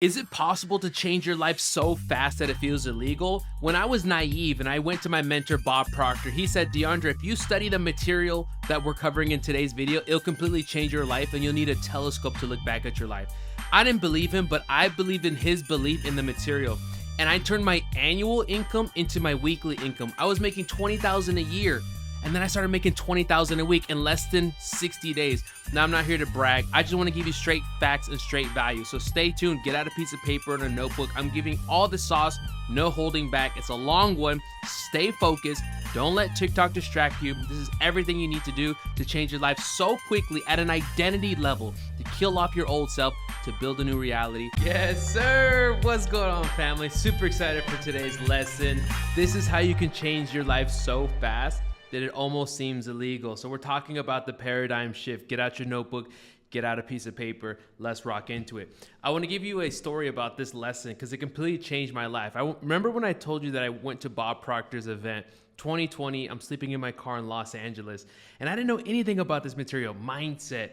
Is it possible to change your life so fast that it feels illegal? When I was naive and I went to my mentor, Bob Proctor, he said, DeAndre, if you study the material that we're covering in today's video, it'll completely change your life and you'll need a telescope to look back at your life. I didn't believe him, but I believed in his belief in the material. And I turned my annual income into my weekly income. I was making $20,000 a year. And then I started making $20,000 a week in less than 60 days. Now, I'm not here to brag. I just want to give you straight facts and straight value. So stay tuned. Get out a piece of paper and a notebook. I'm giving all the sauce, no holding back. It's a long one. Stay focused. Don't let TikTok distract you. This is everything you need to do to change your life so quickly at an identity level, to kill off your old self, to build a new reality. Yes, sir. What's going on, family? Super excited for today's lesson. This is how you can change your life so fast that it almost seems illegal. So we're talking about the paradigm shift. Get out your notebook, get out a piece of paper, let's rock into it. I want to give you a story about this lesson because it completely changed my life. I remember when I told you that I went to Bob Proctor's event, 2020, I'm sleeping in my car in Los Angeles, and I didn't know anything about this material, mindset,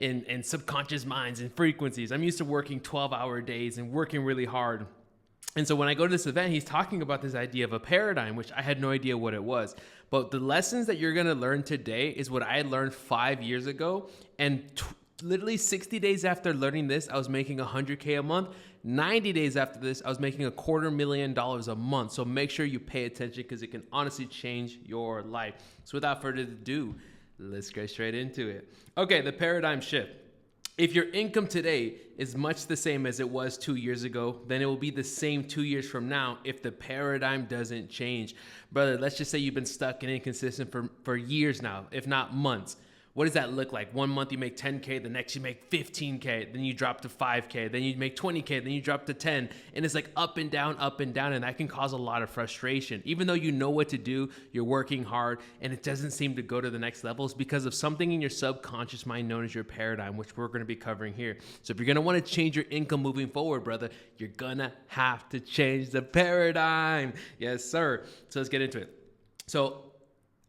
and subconscious minds and frequencies. I'm used to working 12-hour days and working really hard. And so when I go to this event, he's talking about this idea of a paradigm, which I had no idea what it was. But the lessons that you're going to learn today is what I learned 5 years ago. And literally 60 days after learning this, I was making $100K a month. 90 days after this, I was making $250,000 a month. So make sure you pay attention because it can honestly change your life. So without further ado, let's get straight into it. Okay, the paradigm shift. If your income today is much the same as it was 2 years ago, then it will be the same 2 years from now if the paradigm doesn't change. Brother, let's just say you've been stuck and inconsistent for years now, if not months. What does that look like? 1 month you make 10K, the next you make 15K, then you drop to 5K, then you make 20K, then you drop to 10. And it's like up and down, and that can cause a lot of frustration. Even though you know what to do, you're working hard, and it doesn't seem to go to the next levels because of something in your subconscious mind known as your paradigm, which we're going to be covering here. So if you're going to want to change your income moving forward, brother, you're going to have to change the paradigm. Yes, sir. So let's get into it. So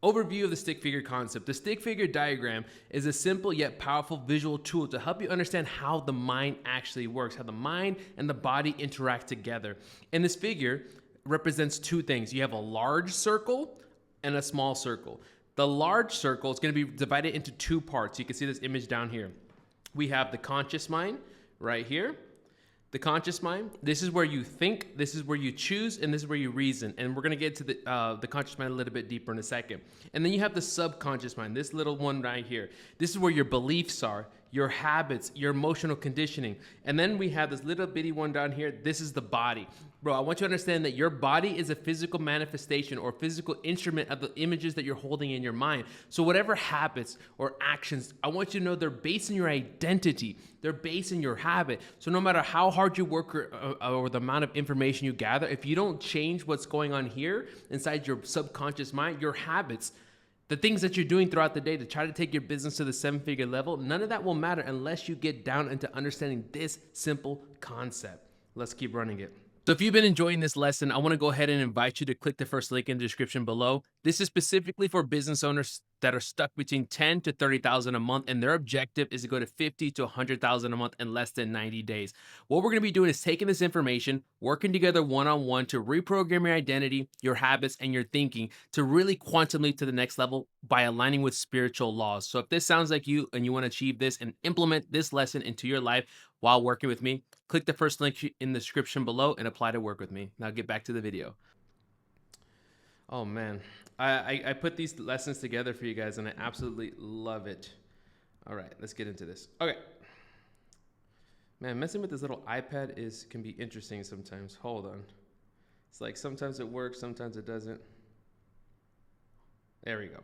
overview of the stick figure concept. The stick figure diagram is a simple yet powerful visual tool to help you understand how the mind actually works, how the mind and the body interact together. And this figure represents two things. You have a large circle and a small circle. The large circle is going to be divided into two parts. You can see this image down here. We have the conscious mind right here. The conscious mind, this is where you think, this is where you choose, and this is where you reason. And we're going to get to the conscious mind a little bit deeper in a second. And then you have the subconscious mind, this little one right here. This is where your beliefs are, your habits, your emotional conditioning. And then we have this little bitty one down here. This is the body. Bro, I want you to understand that your body is a physical manifestation or physical instrument of the images that you're holding in your mind. So whatever habits or actions, I want you to know they're based in your identity. They're based in your habit. So no matter how hard you work or the amount of information you gather, if you don't change what's going on here inside your subconscious mind, your habits, the things that you're doing throughout the day to try to take your business to the 7-figure level, none of that will matter unless you get down into understanding this simple concept. Let's keep running it. So if you've been enjoying this lesson, I want to go ahead and invite you to click the first link in the description below. This is specifically for business owners that are stuck between $10,000 to $30,000 a month, and their objective is to go to $50,000 to $100,000 a month in less than 90 days. What we're going to be doing is taking this information, working together one-on-one to reprogram your identity, your habits, and your thinking to really quantum leap to the next level by aligning with spiritual laws. So if this sounds like you and you want to achieve this and implement this lesson into your life while working with me, click the first link in the description below and apply to work with me. Now get back to the video. Oh man, I put these lessons together for you guys and I absolutely love it. All right, let's get into this. Okay. Man, messing with this little iPad can be interesting sometimes. Hold on. It's like sometimes it works, sometimes it doesn't. There we go.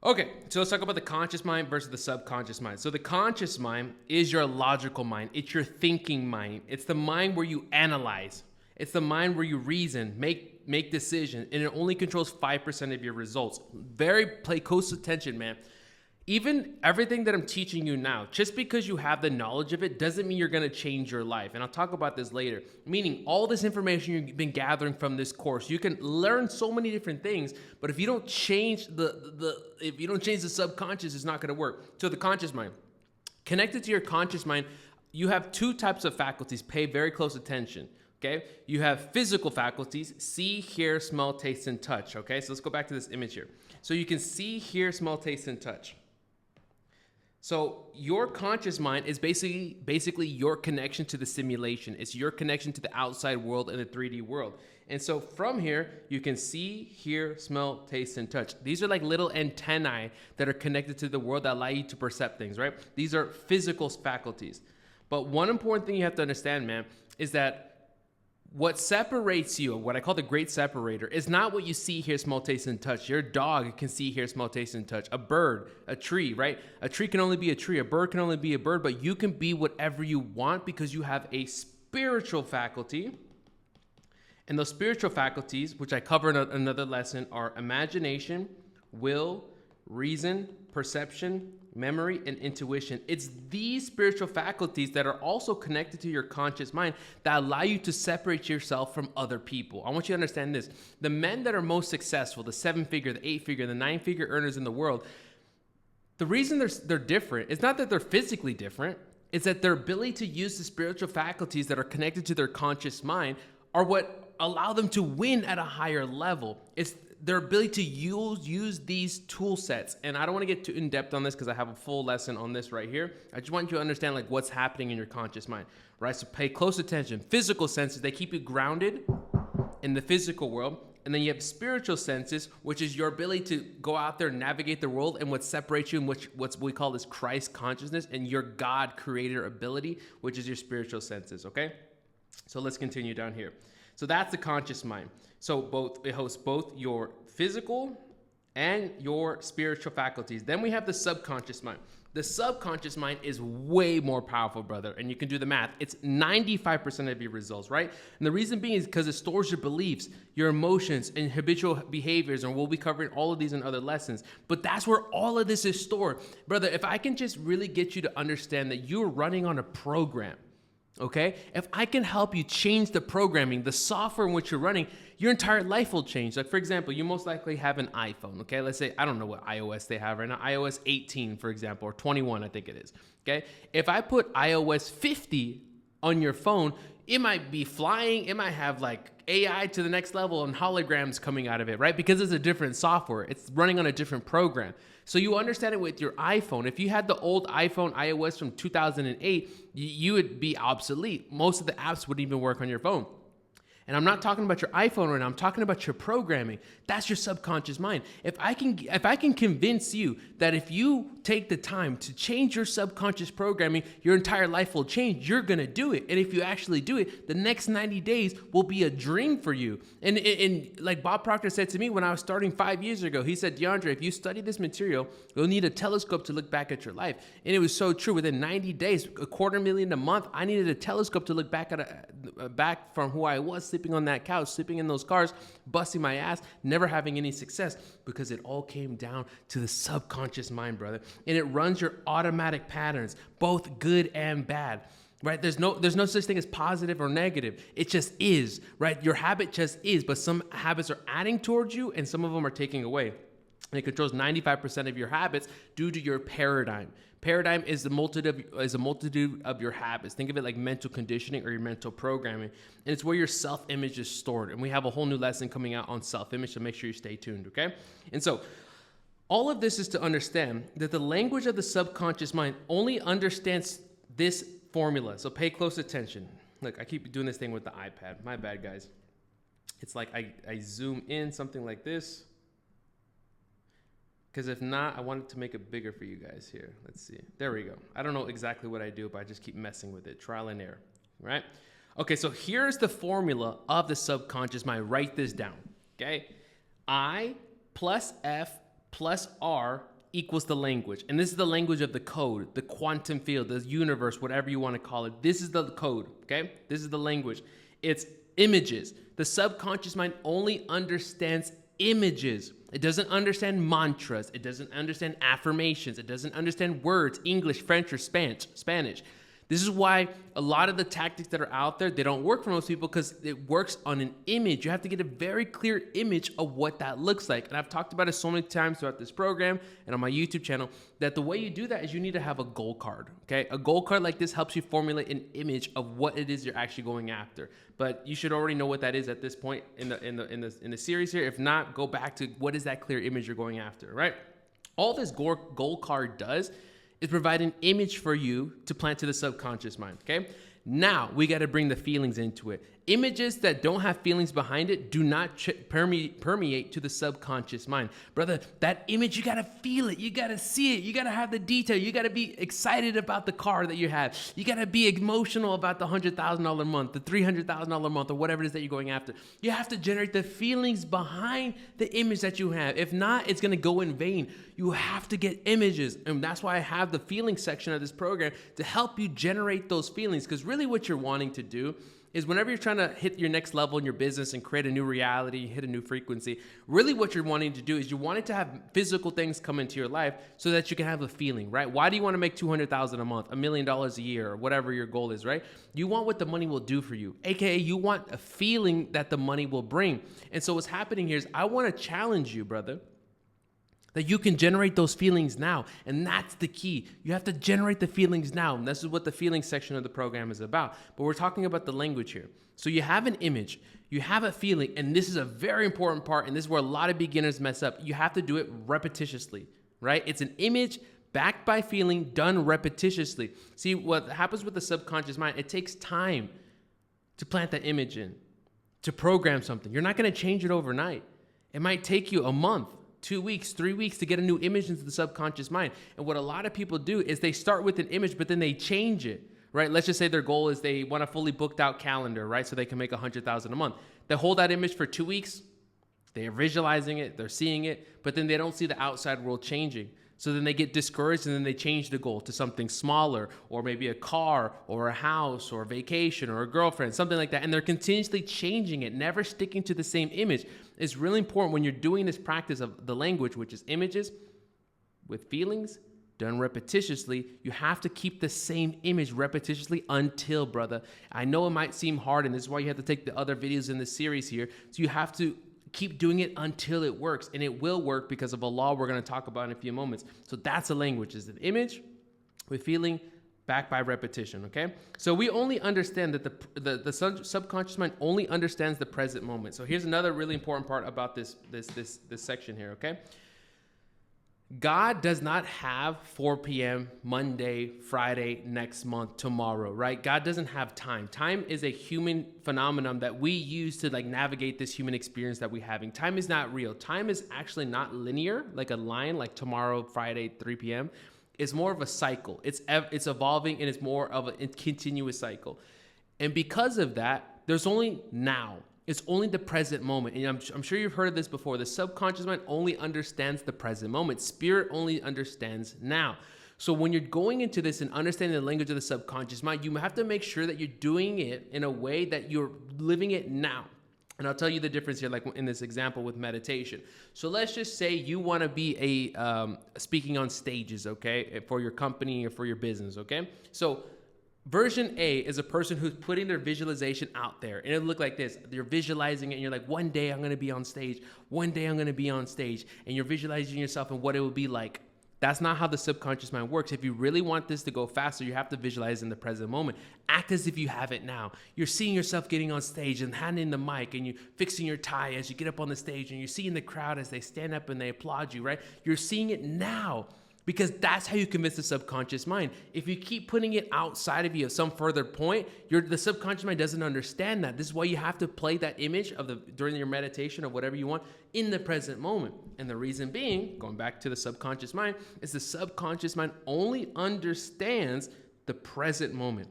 Okay, so let's talk about the conscious mind versus the subconscious mind. So the conscious mind is your logical mind. It's your thinking mind. It's the mind where you analyze. It's the mind where you reason, make decisions, and it only controls 5% of your results. Pay close attention, man. Even everything that I'm teaching you now, just because you have the knowledge of it doesn't mean you're going to change your life. And I'll talk about this later. Meaning all this information you've been gathering from this course, you can learn so many different things, but if you don't change the subconscious, it's not going to work. So the conscious mind, connected to your conscious mind, you have two types of faculties. Pay very close attention. Okay, you have physical faculties: see, hear, smell, taste, and touch. Okay, so let's go back to this image here. So you can see, hear, smell, taste, and touch. So your conscious mind is basically your connection to the simulation. It's your connection to the outside world and the 3D world. And so from here, you can see, hear, smell, taste, and touch. These are like little antennae that are connected to the world that allow you to perceive things, right? These are physical faculties. But one important thing you have to understand, man, is that what separates you, what I call the great separator, is not what you see, hear, smell, taste, and touch. Your dog can see, hear, smell, taste, and touch. A bird, a tree, right? A tree can only be a tree. A bird can only be a bird, but you can be whatever you want because you have a spiritual faculty. And those spiritual faculties, which I cover in another lesson, are imagination, will, reason, perception, memory, and intuition. It's these spiritual faculties that are also connected to your conscious mind that allow you to separate yourself from other people. I want you to understand this. The men that are most successful, the 7-figure, the 8-figure, the 9-figure earners in the world, the reason they're different is not that they're physically different, it's that their ability to use the spiritual faculties that are connected to their conscious mind are what allow them to win at a higher level. It's their ability to use these tool sets. And I don't want to get too in depth on this because I have a full lesson on this right here. I just want you to understand like what's happening in your conscious mind, right? So pay close attention. Physical senses, they keep you grounded in the physical world. And then you have spiritual senses, which is your ability to go out there and navigate the world, and what separates you and what we call this Christ consciousness, and your God creator ability, which is your spiritual senses, okay? So let's continue down here. So that's the conscious mind. So it hosts both your physical and your spiritual faculties. Then we have the subconscious mind. The subconscious mind is way more powerful, brother. And you can do the math. It's 95% of your results, right? And the reason being is because it stores your beliefs, your emotions, and habitual behaviors. And we'll be covering all of these in other lessons. But that's where all of this is stored. Brother, if I can just really get you to understand that you're running on a program, okay? If I can help you change the programming, the software in which you're running, your entire life will change. Like, for example, you most likely have an iPhone, okay? Let's say, I don't know what iOS they have right now, iOS 18, for example, or 21, I think it is, okay? If I put iOS 50 on your phone, it might be flying, it might have like AI to the next level and holograms coming out of it, right? Because it's a different software. It's running on a different program. So you understand it with your iPhone. If you had the old iPhone iOS from 2008, you would be obsolete. Most of the apps wouldn't even work on your phone. And I'm not talking about your iPhone right now. I'm talking about your programming. That's your subconscious mind. If I can convince you that if you take the time to change your subconscious programming, your entire life will change, you're going to do it. And if you actually do it, the next 90 days will be a dream for you. And like Bob Proctor said to me when I was starting 5 years ago, he said, DeAndre, if you study this material, you'll need a telescope to look back at your life. And it was so true. Within 90 days, $250,000 a month, I needed a telescope to look back back from who I was, sleeping on that couch, sleeping in those cars, busting my ass, never having any success, because it all came down to the subconscious mind, brother. And it runs your automatic patterns, both good and bad, right? There's no such thing as positive or negative. It just is, right? Your habit just is, but some habits are adding towards you and some of them are taking away. And it controls 95% of your habits due to your paradigm. Paradigm is a multitude of your habits. Think of it like mental conditioning or your mental programming. And it's where your self-image is stored. And we have a whole new lesson coming out on self-image, so make sure you stay tuned, okay? And so all of this is to understand that the language of the subconscious mind only understands this formula. So pay close attention. Look, I keep doing this thing with the iPad. My bad, guys. It's like I zoom in something like this. Because if not, I wanted to make it bigger for you guys here. Let's see. There we go. I don't know exactly what I do, but I just keep messing with it. Trial and error, right? Okay, so here's the formula of the subconscious mind. Write this down, okay? I plus F plus R equals the language. And this is the language of the code, the quantum field, the universe, whatever you want to call it. This is the code, okay? This is the language. It's images. The subconscious mind only understands images. It doesn't understand mantras. It doesn't understand affirmations. It doesn't understand words, English, French, or Spanish. This is why a lot of the tactics that are out there, they don't work for most people because it works on an image. You have to get a very clear image of what that looks like. And I've talked about it so many times throughout this program and on my YouTube channel that the way you do that is you need to have a goal card, okay? A goal card like this helps you formulate an image of what it is you're actually going after. But you should already know what that is at this point in the series here. If not, go back to what is that clear image you're going after, right? All this goal card does is provide an image for you to plant to the subconscious mind, okay? Now, we got to bring the feelings into it. Images that don't have feelings behind it do not permeate to the subconscious mind. Brother, that image, you got to feel it. You got to see it. You got to have the detail. You got to be excited about the car that you have. You got to be emotional about the $100,000 a month, the $300,000 a month, or whatever it is that you're going after. You have to generate the feelings behind the image that you have. If not, it's going to go in vain. You have to get images. And that's why I have the feeling section of this program to help you generate those feelings. Because really what you're wanting to do is whenever you're trying to hit your next level in your business and create a new reality, hit a new frequency, really what you're wanting to do is you want to have physical things come into your life so that you can have a feeling, right? Why do you want to make $200,000 a month, $1 million a year, or whatever your goal is, right? You want what the money will do for you, aka you want a feeling that the money will bring. And so what's happening here is I want to challenge you, brother, that you can generate those feelings now. And that's the key. You have to generate the feelings now. And this is what the feelings section of the program is about. But we're talking about the language here. So you have an image, you have a feeling, and this is a very important part, and this is where a lot of beginners mess up. You have to do it repetitiously, right? It's an image backed by feeling done repetitiously. See, what happens with the subconscious mind, it takes time to plant that image in, to program something. You're not going to change it overnight. It might take you a month, 2 weeks, 3 weeks to get a new image into the subconscious mind. And what a lot of people do is they start with an image, but then they change it, right? Let's just say their goal is they want a fully booked out calendar, right? So they can make $100,000 a month. They hold that image for 2 weeks. They're visualizing it, they're seeing it, but then they don't see the outside world changing. So then they get discouraged and then they change the goal to something smaller, or maybe a car or a house or a vacation or a girlfriend, something like that. And they're continuously changing it, never sticking to the same image. It's really important when you're doing this practice of the language, which is images with feelings done repetitiously. You have to keep the same image repetitiously until, brother. I know it might seem hard, and this is why you have to take the other videos in this series here. So you have to keep doing it until it works, and it will work because of a law we're going to talk about in a few moments. So that's a language, is an image with feeling backed by repetition, okay? So we only understand that the subconscious mind only understands the present moment. So here's another really important part about this section here, okay? God does not have 4 p.m. Monday, Friday, next month, tomorrow, right? God doesn't have time. Time is a human phenomenon that we use to like navigate this human experience that we're having. Time is not real. Time is actually not linear, like a line, like tomorrow, Friday, 3 p.m. It's more of a cycle. It's evolving, and it's more of a continuous cycle. And because of that, there's only now. It's only the present moment. And I'm sure you've heard of this before. The subconscious mind only understands the present moment. Spirit only understands now. So when you're going into this and understanding the language of the subconscious mind, you have to make sure that you're doing it in a way that you're living it now. And I'll tell you the difference here, like in this example with meditation. So let's just say you want to be speaking on stages, okay, for your company or for your business, okay? So version A is a person who's putting their visualization out there, and it'll look like this. You're visualizing it, and you're like, one day I'm going to be on stage. One day I'm going to be on stage. And you're visualizing yourself and what it would be like. That's not how the subconscious mind works. If you really want this to go faster, you have to visualize in the present moment. Act as if you have it now. You're seeing yourself getting on stage and handing the mic, and you're fixing your tie as you get up on the stage, and you're seeing the crowd as they stand up and they applaud you, right? You're seeing it now. Because that's how you convince the subconscious mind. If you keep putting it outside of you at some further point, the subconscious mind doesn't understand that. This is why you have to play that image during your meditation of whatever you want in the present moment. And the reason being, going back to the subconscious mind, is the subconscious mind only understands the present moment.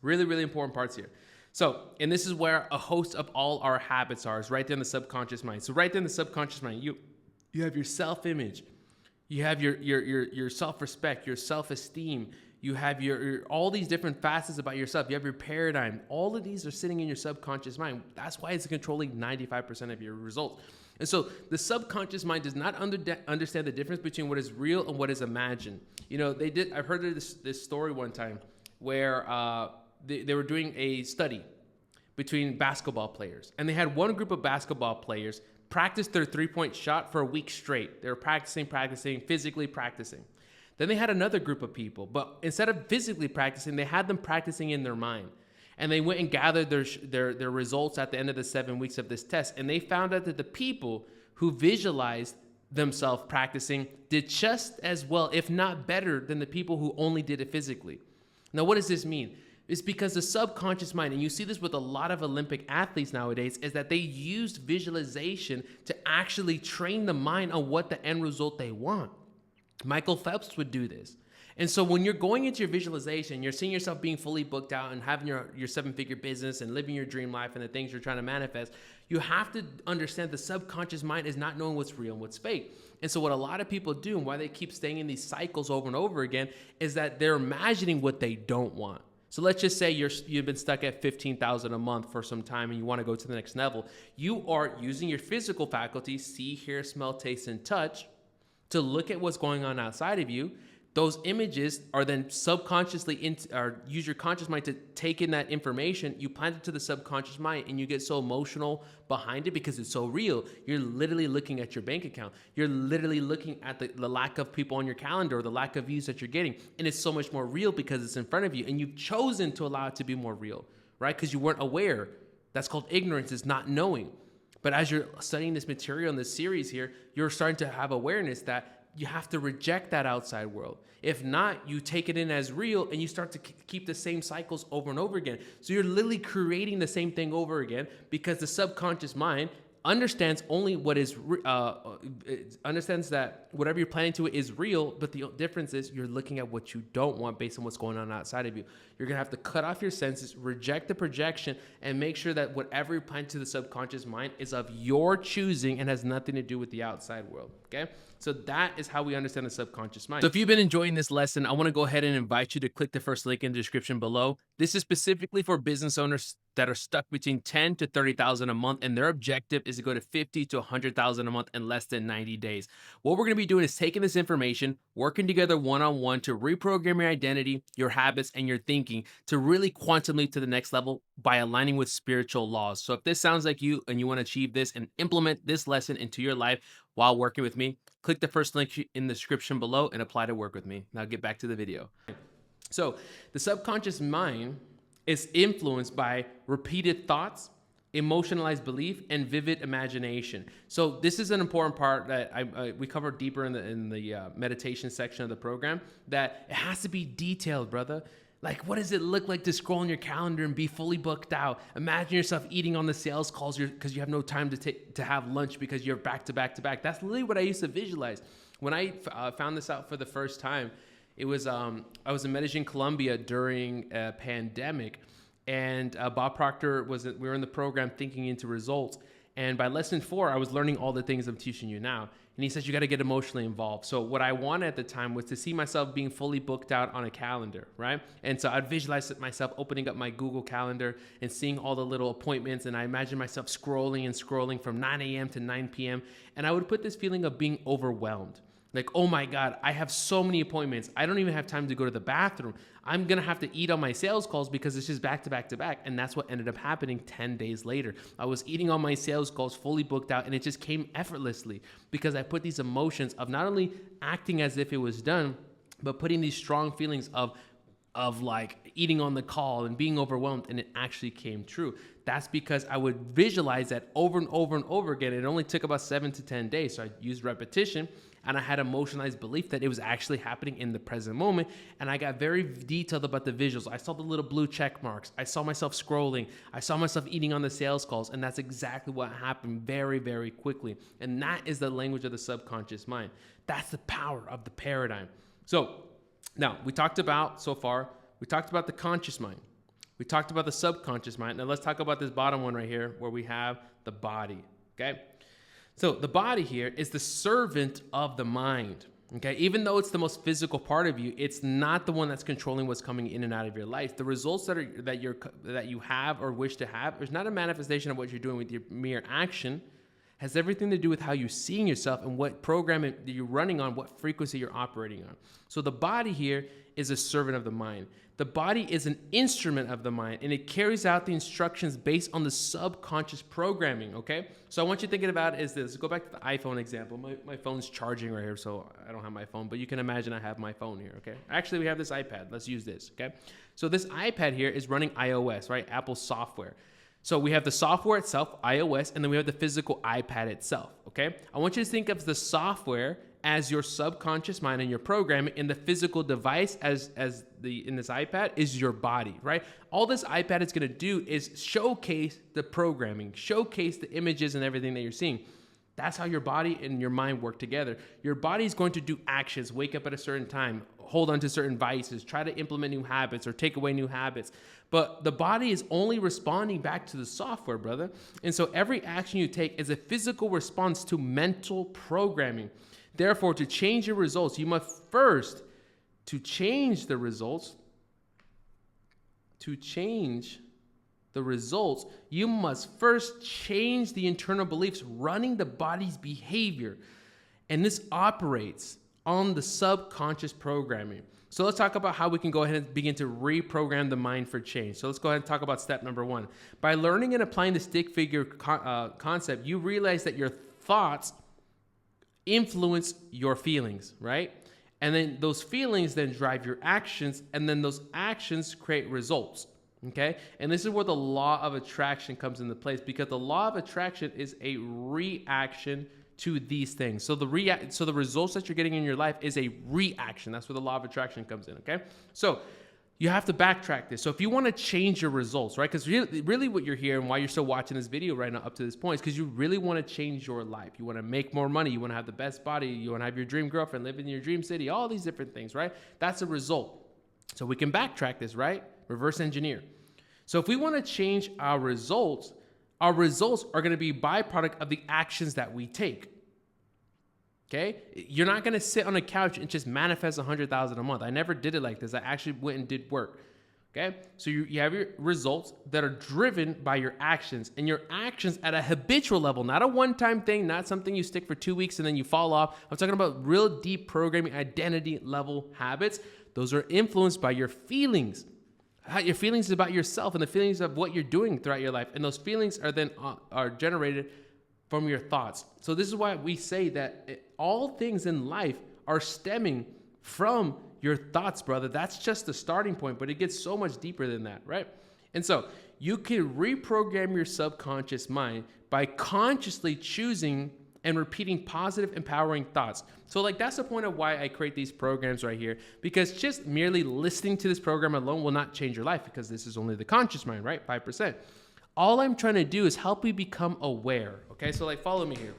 Really, really important parts here. So, and this is where a host of all our habits are, is right there in the subconscious mind. So right there in the subconscious mind, you have your self-image. You have your self-respect, your self-esteem. You have your all these different facets about yourself. You have your paradigm. All of these are sitting in your subconscious mind. That's why it's controlling 95% of your results. And so the subconscious mind does not understand the difference between what is real and what is imagined. You know, I've heard of this story one time. where they were doing a study between basketball players. And they had one group of basketball players practice their three-point shot for a week straight. They were practicing, physically practicing. Then they had another group of people, but instead of physically practicing, they had them practicing in their mind. And they went and gathered their results at the end of the 7 weeks of this test. And they found out that the people who visualized themselves practicing did just as well, if not better, than the people who only did it physically. Now, what does this mean? It's because the subconscious mind, and you see this with a lot of Olympic athletes nowadays, is that they used visualization to actually train the mind on what the end result they want. Michael Phelps would do this. And so when you're going into your visualization, you're seeing yourself being fully booked out and having your 7-figure business and living your dream life and the things you're trying to manifest, you have to understand the subconscious mind is not knowing what's real and what's fake. And so what a lot of people do and why they keep staying in these cycles over and over again is that they're imagining what they don't want. So let's just say you've been stuck at $15,000 a month for some time and you want to go to the next level. You are using your physical faculties, see, hear, smell, taste, and touch, to look at what's going on outside of you. Those images are then subconsciously use your conscious mind to take in that information. You plant it to the subconscious mind and you get so emotional behind it because it's so real. You're literally looking at your bank account. You're literally looking at the lack of people on your calendar or the lack of views that you're getting. And it's so much more real because it's in front of you and you've chosen to allow it to be more real, right? Because you weren't aware. That's called ignorance, is not knowing. But as you're studying this material in this series here, you're starting to have awareness that you have to reject that outside world. If not, you take it in as real and you start to keep the same cycles over and over again. So you're literally creating the same thing over again because the subconscious mind understands only what is, understands that whatever you're planning to it is real, but the difference is you're looking at what you don't want based on what's going on outside of you. You're going to have to cut off your senses, reject the projection, and make sure that whatever you plan to the subconscious mind is of your choosing and has nothing to do with the outside world, okay? So that is how we understand the subconscious mind. So if you've been enjoying this lesson, I want to go ahead and invite you to click the first link in the description below. This is specifically for business owners that are stuck between 10 to 30,000 a month, and their objective is to go to 50 to 100,000 a month in less than 90 days. What we're going to be doing is taking this information, working together one-on-one to reprogram your identity, your habits, and your thinking to really quantum leap to the next level by aligning with spiritual laws. So if this sounds like you and you want to achieve this and implement this lesson into your life while working with me, click the first link in the description below and apply to work with me. Now get back to the video. So the subconscious mind is influenced by repeated thoughts, emotionalized belief, and vivid imagination. So this is an important part that we cover deeper in the meditation section of the program, that it has to be detailed, brother. Like, what does it look like to scroll on your calendar and be fully booked out? Imagine yourself eating on the sales calls because you have no time to have lunch because you're back to back to back. That's literally what I used to visualize. When I found this out for the first time, it was I was in Medellin, Colombia during a pandemic, and Bob Proctor we were in the program Thinking into Results. And by lesson 4, I was learning all the things I'm teaching you now. And he says, you got to get emotionally involved. So what I wanted at the time was to see myself being fully booked out on a calendar, right? And so I'd visualize myself opening up my Google Calendar and seeing all the little appointments. And I imagine myself scrolling and scrolling from 9 a.m. to 9 p.m. And I would put this feeling of being overwhelmed. Like, oh my God, I have so many appointments. I don't even have time to go to the bathroom. I'm going to have to eat on my sales calls because it's just back to back to back. And that's what ended up happening 10 days later. I was eating on my sales calls, fully booked out, and it just came effortlessly because I put these emotions of not only acting as if it was done, but putting these strong feelings of like eating on the call and being overwhelmed, and it actually came true. That's because I would visualize that over and over and over again. It only took about 7 to 10 days. So I used repetition, and I had emotionalized belief that it was actually happening in the present moment. And I got very detailed about the visuals. I saw the little blue check marks. I saw myself scrolling. I saw myself eating on the sales calls. And that's exactly what happened very, very quickly. And that is the language of the subconscious mind. That's the power of the paradigm. So now we talked about the conscious mind. We talked about the subconscious mind. Now let's talk about this bottom one right here where we have the body, okay? So the body here is the servant of the mind, okay? Even though it's the most physical part of you, it's not the one that's controlling what's coming in and out of your life. The results that you have or wish to have is not a manifestation of what you're doing with your mere action. It has everything to do with how you're seeing yourself and what program you're running on, what frequency you're operating on. So the body here is a servant of the mind. The body is an instrument of the mind, and it carries out the instructions based on the subconscious programming, okay? So I want you thinking about it is this. Go back to the iPhone example. My phone's charging right here, so I don't have my phone, but you can imagine I have my phone here, okay? Actually, we have this iPad. Let's use this, okay? So this iPad here is running iOS, right? Apple software. So we have the software itself, iOS, and then we have the physical iPad itself, okay? I want you to think of the software as your subconscious mind and your programming, and the physical device in this iPad is your body, right? All this iPad is going to do is showcase the programming, showcase the images and everything that you're seeing. That's how your body and your mind work together. Your body is going to do actions, wake up at a certain time, hold on to certain vices, try to implement new habits or take away new habits. But the body is only responding back to the software, brother. And so every action you take is a physical response to mental programming. Therefore, to change your results, you must first, to change the results, you must first change the internal beliefs running the body's behavior. And this operates on the subconscious programming. So let's talk about how we can go ahead and begin to reprogram the mind for change. So let's go ahead and talk about step number 1. By learning and applying the stick figure concept, you realize that your thoughts influence your feelings, right? And then those feelings then drive your actions, and then those actions create results, okay? And this is where the law of attraction comes into place, because the law of attraction is a reaction to these things. So the results that you're getting in your life is a reaction. That's where the law of attraction comes in, okay? So you have to backtrack this. So if you want to change your results, right? Because really what you're here and why you're still watching this video right now up to this point is because you really want to change your life. You want to make more money. You want to have the best body. You want to have your dream girlfriend, live in your dream city, all these different things, right? That's a result. So we can backtrack this, right? Reverse engineer. So if we want to change our results are going to be byproduct of the actions that we take. Okay, you're not going to sit on a couch and just manifest 100,000 a month. I never did it like this. I actually went and did work. Okay, so you have your results that are driven by your actions, and your actions at a habitual level, not a one-time thing, not something you stick for 2 weeks and then you fall off. I'm talking about real deep programming, identity level habits. Those are influenced by your feelings. Your feelings is about yourself and the feelings of what you're doing throughout your life, and those feelings are then are generated from your thoughts. So this is why we say that all things in life are stemming from your thoughts, brother. That's just the starting point, but it gets so much deeper than that, right? And so you can reprogram your subconscious mind by consciously choosing and repeating positive, empowering thoughts. So like that's the point of why I create these programs right here, because just merely listening to this program alone will not change your life, because this is only the conscious mind, right? 5%. All I'm trying to do is help you become aware. Okay, so like follow me here.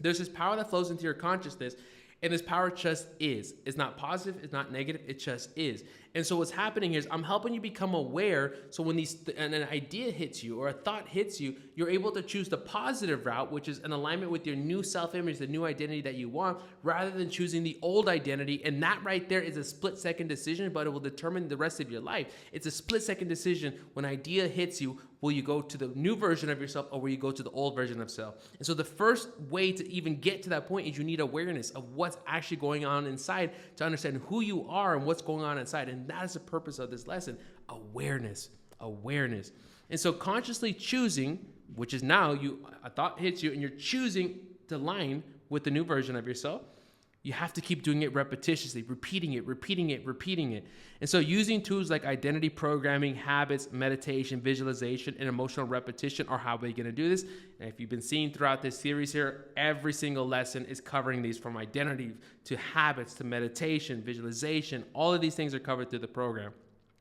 There's this power that flows into your consciousness, and this power just is. It's not positive, it's not negative, it just is. And so what's happening here is I'm helping you become aware, so when an idea hits you or a thought hits you, you're able to choose the positive route, which is in alignment with your new self-image, the new identity that you want, rather than choosing the old identity. And that right there is a split-second decision, but it will determine the rest of your life. It's a split-second decision. When an idea hits you, will you go to the new version of yourself, or will you go to the old version of self? And so the first way to even get to that point is you need awareness of what's actually going on inside to understand who you are and what's going on inside. And that is the purpose of this lesson, awareness. And so consciously choosing, which is now a thought hits you and you're choosing to align with the new version of yourself, you have to keep doing it repetitiously, repeating it. And so using tools like identity programming, habits, meditation, visualization, and emotional repetition are how we're going to do this. And if you've been seeing throughout this series here, every single lesson is covering these, from identity to habits to meditation, visualization. All of these things are covered through the program.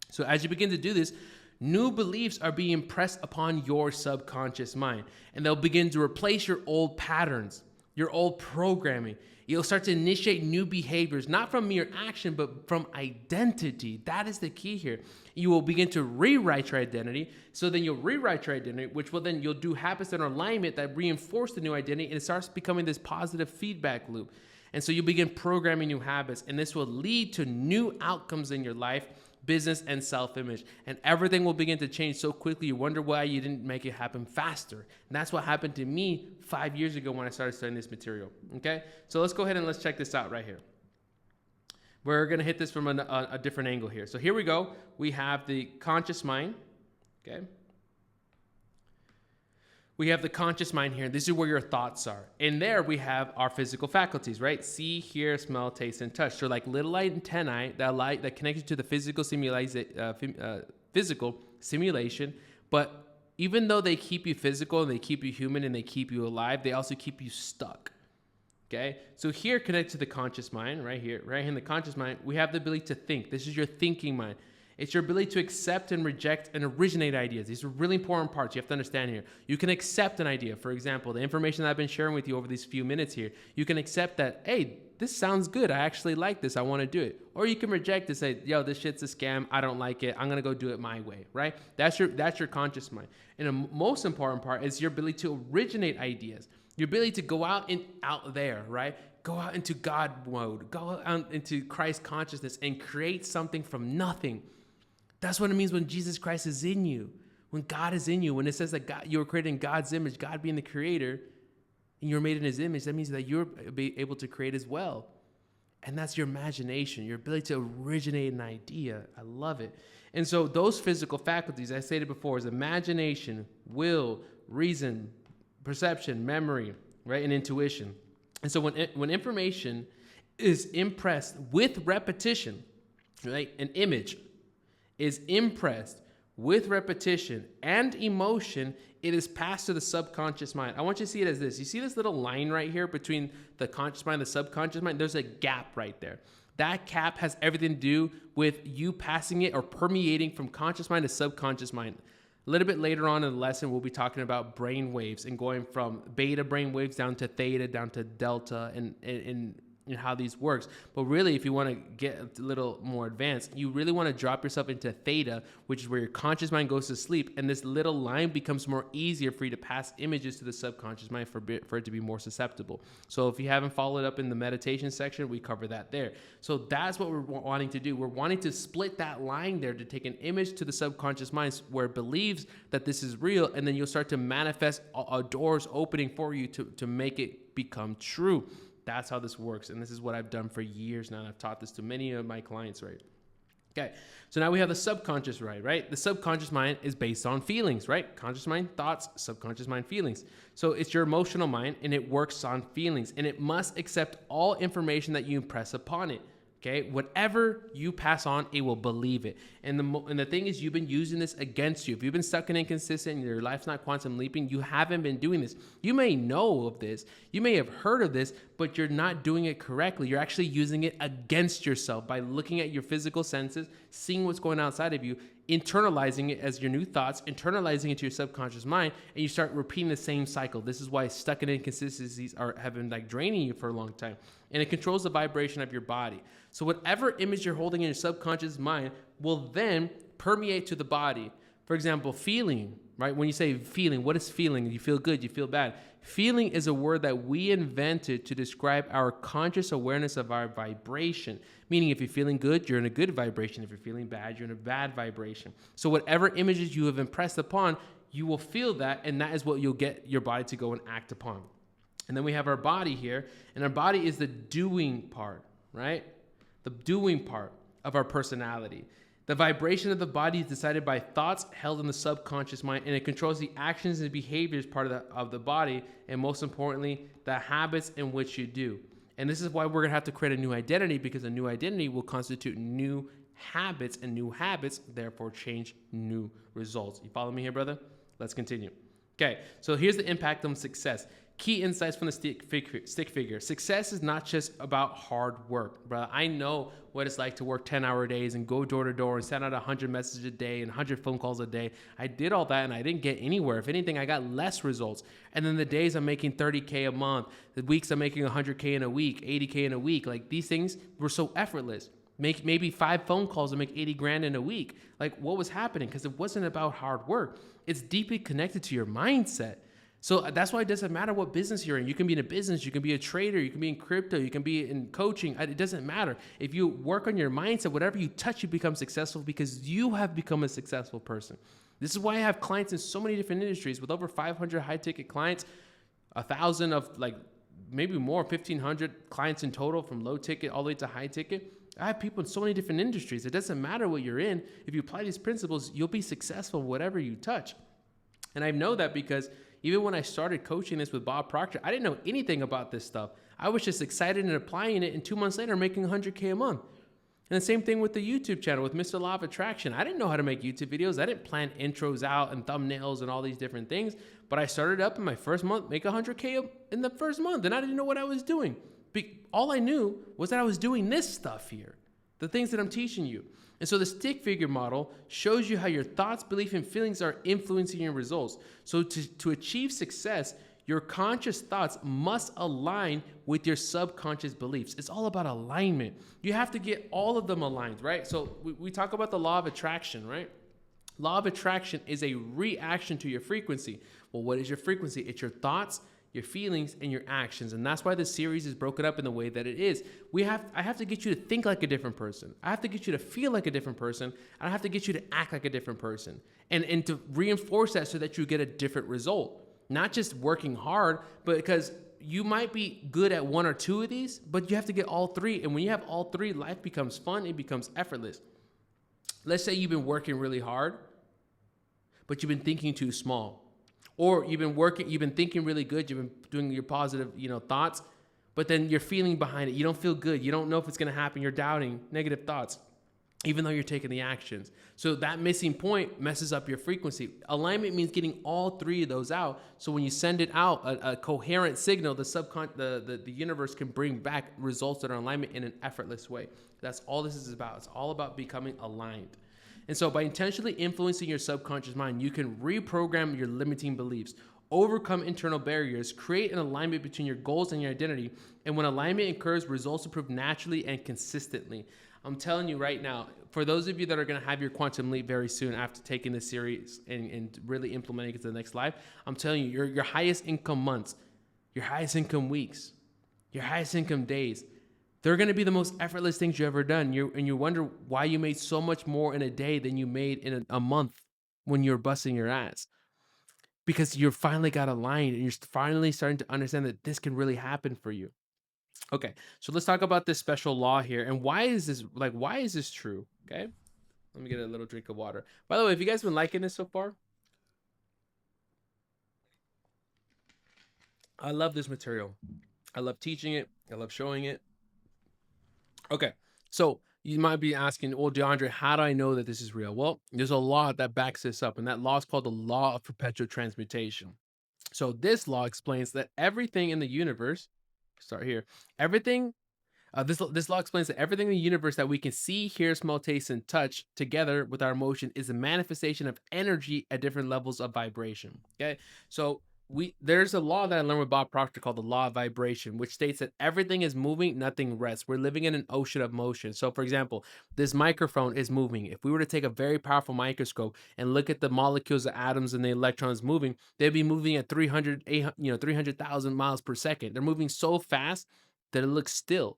So as you begin to do this, new beliefs are being impressed upon your subconscious mind, and they'll begin to replace your old patterns, your old programming. You'll start to initiate new behaviors, not from mere action, but from identity. That is the key here. You will begin to rewrite your identity. So then you'll rewrite your identity, which will then you'll do habits in alignment that reinforce the new identity, and it starts becoming this positive feedback loop. And so you begin programming new habits, and this will lead to new outcomes in your life, business, and self-image. And everything will begin to change so quickly, you wonder why you didn't make it happen faster. And that's what happened to me 5 years ago when I started studying this material. Okay? So let's go ahead and let's check this out right here. We're going to hit this from a different angle here. So here we go. We have the conscious mind. Okay. We have the conscious mind here. This is where your thoughts are. And there we have our physical faculties, right? See, hear, smell, taste, and touch. So like little antennae that connects you to the physical simulation. But even though they keep you physical and they keep you human and they keep you alive, they also keep you stuck. Okay, so here connected to the conscious mind, right here in the conscious mind, we have the ability to think. This is your thinking mind. It's your ability to accept and reject and originate ideas. These are really important parts you have to understand here. You can accept an idea. For example, the information that I've been sharing with you over these few minutes here, you can accept that, hey, this sounds good. I actually like this. I want to do it. Or you can reject it, say, yo, this shit's a scam. I don't like it. I'm going to go do it my way, right? That's your conscious mind. And the most important part is your ability to originate ideas. Your ability to go out there, right? Go out into God mode. Go out into Christ consciousness and create something from nothing. That's what it means when Jesus Christ is in you. When God is in you. When it says that God, you were created in God's image, God being the creator, and you're made in his image, that means that you're able to create as well. And that's your imagination, your ability to originate an idea. I love it. And so those physical faculties, I stated before, is imagination, will, reason, perception, memory, right, and intuition. And so when information is impressed with repetition, right, an image is impressed with repetition and emotion, it is passed to the subconscious mind. I want you to see it as this. You see this little line right here between the conscious mind and the subconscious mind? There's a gap right there. That gap has everything to do with you passing it or permeating from conscious mind to subconscious mind. A little bit later on in the lesson, we'll be talking about brain waves and going from beta brain waves down to theta, down to delta, and how these works. But really, if you want to get a little more advanced, you really want to drop yourself into theta, which is where your conscious mind goes to sleep, and this little line becomes more easier for you to pass images to the subconscious mind for it to be more susceptible. So if you haven't followed up in the meditation section, we cover that there. So that's what we're wanting to do. We're wanting to split that line there to take an image to the subconscious mind where it believes that this is real, and then you'll start to manifest doors opening for you to make it become true. That's how this works. And this is what I've done for years now. And I've taught this to many of my clients, right? Okay. So now we have the subconscious mind, right? The subconscious mind is based on feelings, right? Conscious mind, thoughts, subconscious mind, feelings. So it's your emotional mind and it works on feelings and it must accept all information that you impress upon it. Okay, whatever you pass on, it will believe it. And the thing is, you've been using this against you. If you've been stuck and inconsistent and your life's not quantum leaping, you haven't been doing this. You may know of this. You may have heard of this, but you're not doing it correctly. You're actually using it against yourself by looking at your physical senses, seeing what's going on outside of you, internalizing it as your new thoughts, internalizing it to your subconscious mind, and you start repeating the same cycle. This is why stuck and inconsistencies have been like draining you for a long time. And it controls the vibration of your body. So whatever image you're holding in your subconscious mind will then permeate to the body. For example, feeling, right? When you say feeling, what is feeling? You feel good, you feel bad. Feeling is a word that we invented to describe our conscious awareness of our vibration. Meaning if you're feeling good, you're in a good vibration. If you're feeling bad, you're in a bad vibration. So whatever images you have impressed upon, you will feel that, and that is what you'll get your body to go and act upon. And then we have our body here, and our body is the doing part, right? The doing part of our personality. The vibration of the body is decided by thoughts held in the subconscious mind, and it controls the actions and behaviors part of the body, and most importantly, the habits in which you do. And this is why we're going to have to create a new identity, because a new identity will constitute new habits, and new habits therefore change new results. You follow me here, brother? Let's continue. Okay, so here's the impact on success. Key insights from the stick figure. Success is not just about hard work, brother. I know what it's like to work 10-hour days and go door to door and send out 100 messages a day and 100 phone calls a day. I did all that and I didn't get anywhere. If anything, I got less results. And then the days I'm making $30K a month, the weeks I'm making $100K in a week, $80K in a week. Like these things were so effortless. Make maybe 5 phone calls and make 80 grand in a week. Like what was happening? Because it wasn't about hard work. It's deeply connected to your mindset. So that's why it doesn't matter what business you're in. You can be in a business, you can be a trader, you can be in crypto, you can be in coaching. It doesn't matter. If you work on your mindset, whatever you touch, you become successful because you have become a successful person. This is why I have clients in so many different industries with over 500 high ticket clients, 1,000 of like maybe more, 1,500 clients in total from low ticket all the way to high ticket. I have people in so many different industries. It doesn't matter what you're in. If you apply these principles, you'll be successful whatever you touch. And I know that because even when I started coaching this with Bob Proctor, I didn't know anything about this stuff. I was just excited and applying it, and 2 months later, making 100K a month. And the same thing with the YouTube channel with Mr. Law of Attraction. I didn't know how to make YouTube videos. I didn't plan intros out and thumbnails and all these different things. But I started up in my first month, make 100K in the first month, and I didn't know what I was doing. All I knew was that I was doing this stuff here, the things that I'm teaching you. And so the stick figure model shows you how your thoughts, beliefs, and feelings are influencing your results. So to achieve success, your conscious thoughts must align with your subconscious beliefs. It's all about alignment. You have to get all of them aligned, right? So we talk about the law of attraction, right? Law of attraction is a reaction to your frequency. Well, what is your frequency? It's your thoughts, your feelings, and your actions. And that's why the series is broken up in the way that it is. I have to get you to think like a different person. I have to get you to feel like a different person. And I have to get you to act like a different person. And to reinforce that so that you get a different result. Not just working hard, but because you might be good at one or two of these, but you have to get all three. And when you have all three, life becomes fun. It becomes effortless. Let's say you've been working really hard, but you've been thinking too small. Or you've been thinking really good. You've been doing your positive, thoughts, but then you're feeling behind it. You don't feel good. You don't know if it's going to happen. You're doubting, negative thoughts, even though you're taking the actions. So that missing point messes up your frequency. Alignment means getting all three of those out. So when you send it out, a coherent signal, the universe can bring back results that are in alignment in an effortless way. That's all this is about. It's all about becoming aligned. And so by intentionally influencing your subconscious mind, you can reprogram your limiting beliefs, overcome internal barriers, create an alignment between your goals and your identity. And when alignment occurs, results improve naturally and consistently. I'm telling you right now, for those of you that are going to have your quantum leap very soon after taking this series and really implementing it to the next life, I'm telling you, your highest income months, your highest income weeks, your highest income days, they're going to be the most effortless things you've ever done. You wonder why you made so much more in a day than you made in a month when you're busting your ass. Because you finally got aligned and you're finally starting to understand that this can really happen for you. Okay, so let's talk about this special law here. And why is this true? Okay, let me get a little drink of water. By the way, have you guys been liking this so far? I love this material. I love teaching it. I love showing it. Okay, so you might be asking, well, DeAndre, how do I know that this is real? Well, there's a law that backs this up, and that law is called the law of perpetual transmutation. So this law explains that everything in the universe, start here, everything, this law explains that everything in the universe that we can see, hear, smell, taste, and touch together with our emotion is a manifestation of energy at different levels of vibration. Okay, so there's a law that I learned with Bob Proctor called the law of vibration, which states that everything is moving, nothing rests. We're living in an ocean of motion. So for example, this microphone is moving. If we were to take a very powerful microscope and look at the molecules, the atoms, and the electrons moving, they'd be moving at 300,000 miles per second. They're moving so fast that it looks still.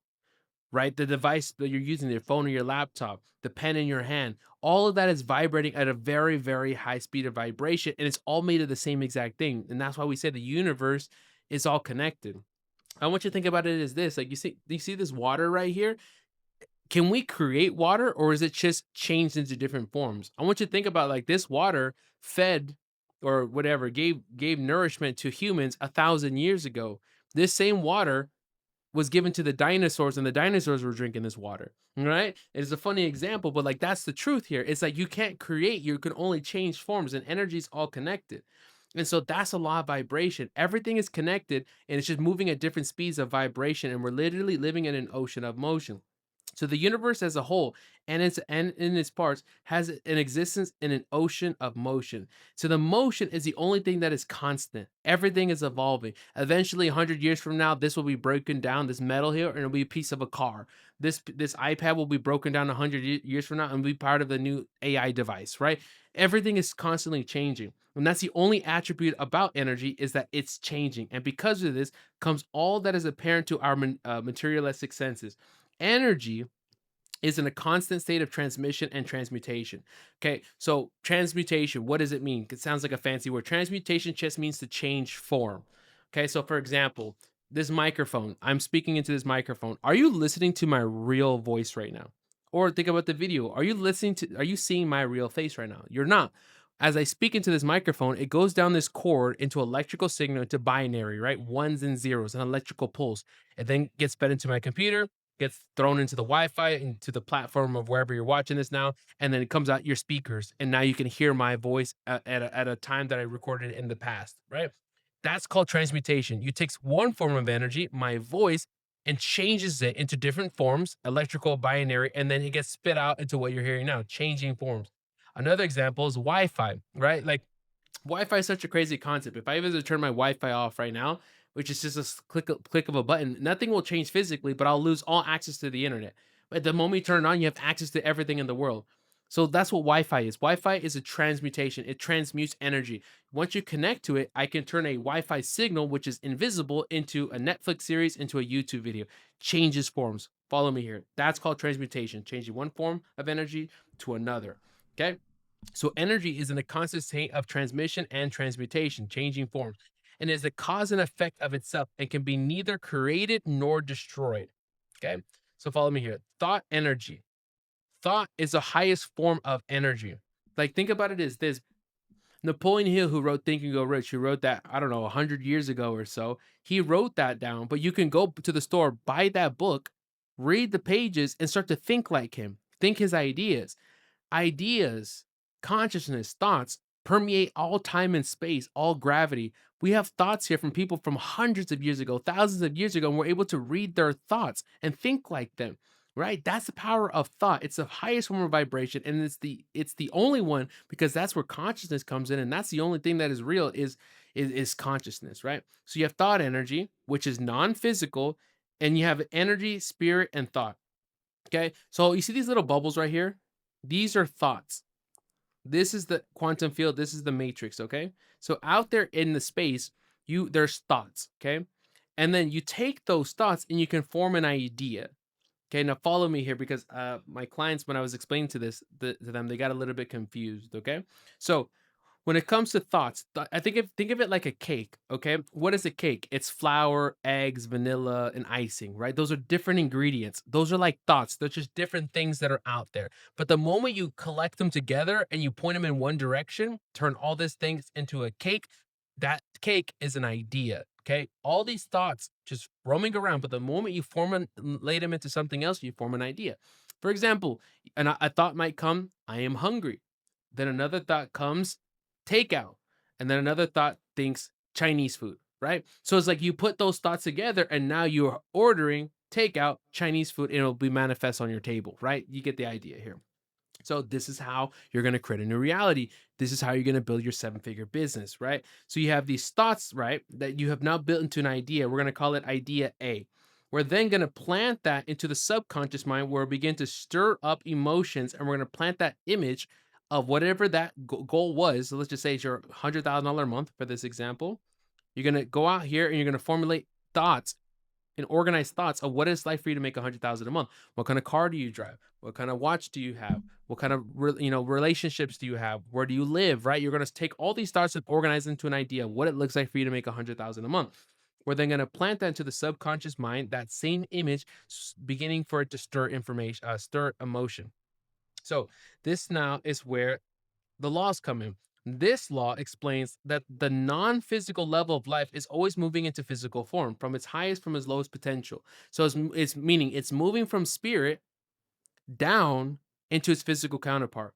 Right? The device that you're using, your phone or your laptop, the pen in your hand, all of that is vibrating at a very, very high speed of vibration, and it's all made of the same exact thing. And that's why we say the universe is all connected. I want you to think about it as this: like, you see this water right here? Can we create water, or is it just changed into different forms? I want you to think about, like, this water fed or whatever gave nourishment to humans 1,000 years ago. This same water was given to the dinosaurs, and the dinosaurs were drinking this water, right? It's a funny example, but like, that's the truth here. It's like, you can't create, you can only change forms, and energy is all connected. And so that's a law of vibration. Everything is connected, and it's just moving at different speeds of vibration, and we're literally living in an ocean of motion. So the universe as a whole and in its parts has an existence in an ocean of motion. So the motion is the only thing that is constant. Everything is evolving. Eventually, 100 years from now, this will be broken down, this metal here, and it'll be a piece of a car. This iPad will be broken down 100 years from now and be part of the new AI device, right? Everything is constantly changing. And that's the only attribute about energy, is that it's changing. And because of this comes all that is apparent to our materialistic senses. Energy is in a constant state of transmission and transmutation. Okay, so transmutation, what does it mean? It sounds like a fancy word. Transmutation just means to change form. Okay, so for example, this microphone. I'm speaking into this microphone. Are you listening to my real voice right now? Or think about the video. Are you seeing my real face right now? You're not. As I speak into this microphone, it goes down this cord into electrical signal, into binary, right? Ones and zeros, an electrical pulse. It then gets fed into my computer, gets thrown into the Wi-Fi, into the platform of wherever you're watching this now, and then it comes out your speakers. And now you can hear my voice at a time that I recorded in the past, right? That's called transmutation. You takes one form of energy, my voice, and changes it into different forms, electrical, binary, and then it gets spit out into what you're hearing now, changing forms. Another example is Wi-Fi, right? Like Wi-Fi is such a crazy concept. If I was to turn my Wi-Fi off right now, which is just a click of a button, nothing will change physically, but I'll lose all access to the internet. But the moment you turn it on, you have access to everything in the world. So that's what Wi-Fi is. Wi-Fi is a transmutation. It transmutes energy. Once you connect to it, I can turn a Wi-Fi signal, which is invisible, into a Netflix series, into a YouTube video. Changes forms. Follow me here. That's called transmutation, changing one form of energy to another. Okay. So energy is in a constant state of transmission and transmutation, changing forms, and is a cause and effect of itself and can be neither created nor destroyed. Okay. So follow me here. Thought energy. Thought is the highest form of energy. Like think about it as this. Napoleon Hill, who wrote Think and Go Rich, who wrote that, I don't know, 100 years ago or so, he wrote that down. But you can go to the store, buy that book, read the pages, and start to think like him, think his ideas. Ideas, consciousness, thoughts permeate all time and space, all gravity. We have thoughts here from people from hundreds of years ago, thousands of years ago, and we're able to read their thoughts and think like them. Right? That's the power of thought. It's the highest form of vibration, and it's the only one because that's where consciousness comes in, and that's the only thing that is real is consciousness, right? So you have thought energy, which is non-physical, and you have energy, spirit, and thought. Okay. So you see these little bubbles right here? These are thoughts. This is the quantum field. This is the matrix. Okay. So out there in the space, there's thoughts. Okay. And then you take those thoughts and you can form an idea. Okay. Now follow me here because my clients, when I was explaining to them, they got a little bit confused. Okay. So when it comes to thoughts, I think of it like a cake, okay? What is a cake? It's flour, eggs, vanilla, and icing, right? Those are different ingredients. Those are like thoughts. They're just different things that are out there. But the moment you collect them together and you point them in one direction, turn all these things into a cake, that cake is an idea, okay? All these thoughts just roaming around, but the moment you lay them into something else, you form an idea. For example, a thought might come, I am hungry. Then another thought comes, takeout. And then another thought thinks Chinese food, right? So it's like you put those thoughts together and now you're ordering takeout Chinese food and it'll be manifest on your table, right? You get the idea here. So this is how you're going to create a new reality. This is how you're going to build your seven-figure business, right? So you have these thoughts, right, that you have now built into an idea. We're going to call it idea A. We're then going to plant that into the subconscious mind where we begin to stir up emotions and we're going to plant that image of whatever that goal was. So let's just say it's your $100,000 a month for this example. You're going to go out here and you're going to formulate thoughts and organize thoughts of what it's like for you to make 100,000 a month. What kind of car do you drive? What kind of watch do you have? What kind of relationships do you have? Where do you live? Right? You're going to take all these thoughts and organize into an idea of what it looks like for you to make 100,000 a month. We're then going to plant that into the subconscious mind, that same image, beginning for it to stir information, stir emotion. So this now is where the laws come in. This law explains that the non-physical level of life is always moving into physical form from its highest from its lowest potential. So it's meaning it's moving from spirit down into its physical counterpart.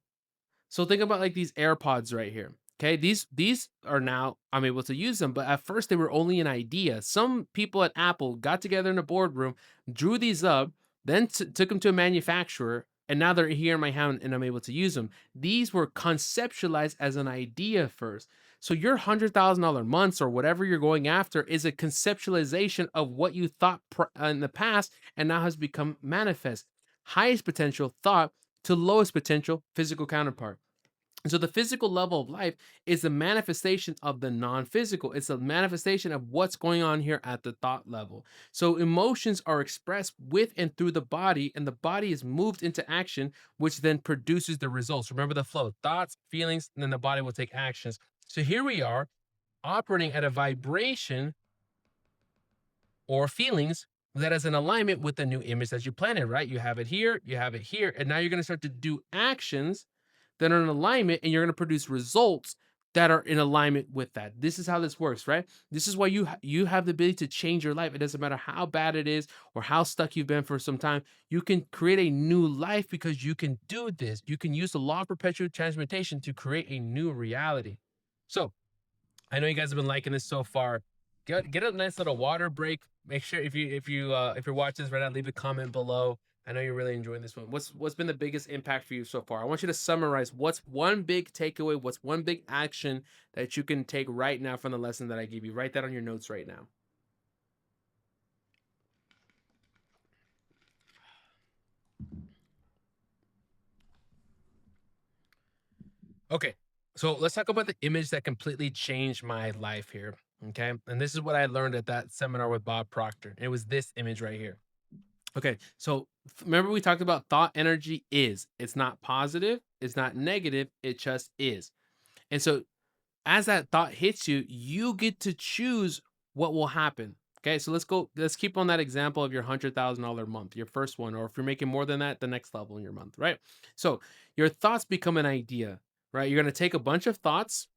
So think about like these AirPods right here. Okay, these are now I'm able to use them, but at first they were only an idea. Some people at Apple got together in a boardroom, drew these up, then took them to a manufacturer, and now they're here in my hand and I'm able to use them. These were conceptualized as an idea first. So your $100,000 months or whatever you're going after is a conceptualization of what you thought in the past and now has become manifest. Highest potential thought to lowest potential physical counterpart. And so the physical level of life is the manifestation of the non-physical. It's a manifestation of what's going on here at the thought level. So emotions are expressed with and through the body, and the body is moved into action, which then produces the results. Remember the flow: thoughts, feelings, and then the body will take actions. So here we are operating at a vibration or feelings that is in alignment with the new image that you planted, right? You have it here, you have it here, and now you're going to start to do actions that are in alignment, and you're going to produce results that are in alignment with that. This is how this works, right? This is why you have the ability to change your life. It doesn't matter how bad it is or how stuck you've been for some time. You can create a new life because you can do this. You can use the law of perpetual transmutation to create a new reality. So I know you guys have been liking this so far. Get a nice little water break. Make sure if you're watching this right now, leave a comment below. I know you're really enjoying this one. What's been the biggest impact for you so far? I want you to summarize what's one big takeaway, what's one big action that you can take right now from the lesson that I gave you. Write that on your notes right now. Okay, so let's talk about the image that completely changed my life here. Okay, and this is what I learned at that seminar with Bob Proctor. It was this image right here. Okay, so remember we talked about thought energy is. It's not positive, it's not negative, it just is. And so as that thought hits you, you get to choose what will happen. Okay, so let's keep on that example of your $100,000 month, your first one, or if you're making more than that, the next level in your month, right? So your thoughts become an idea, right? You're gonna take a bunch of thoughts,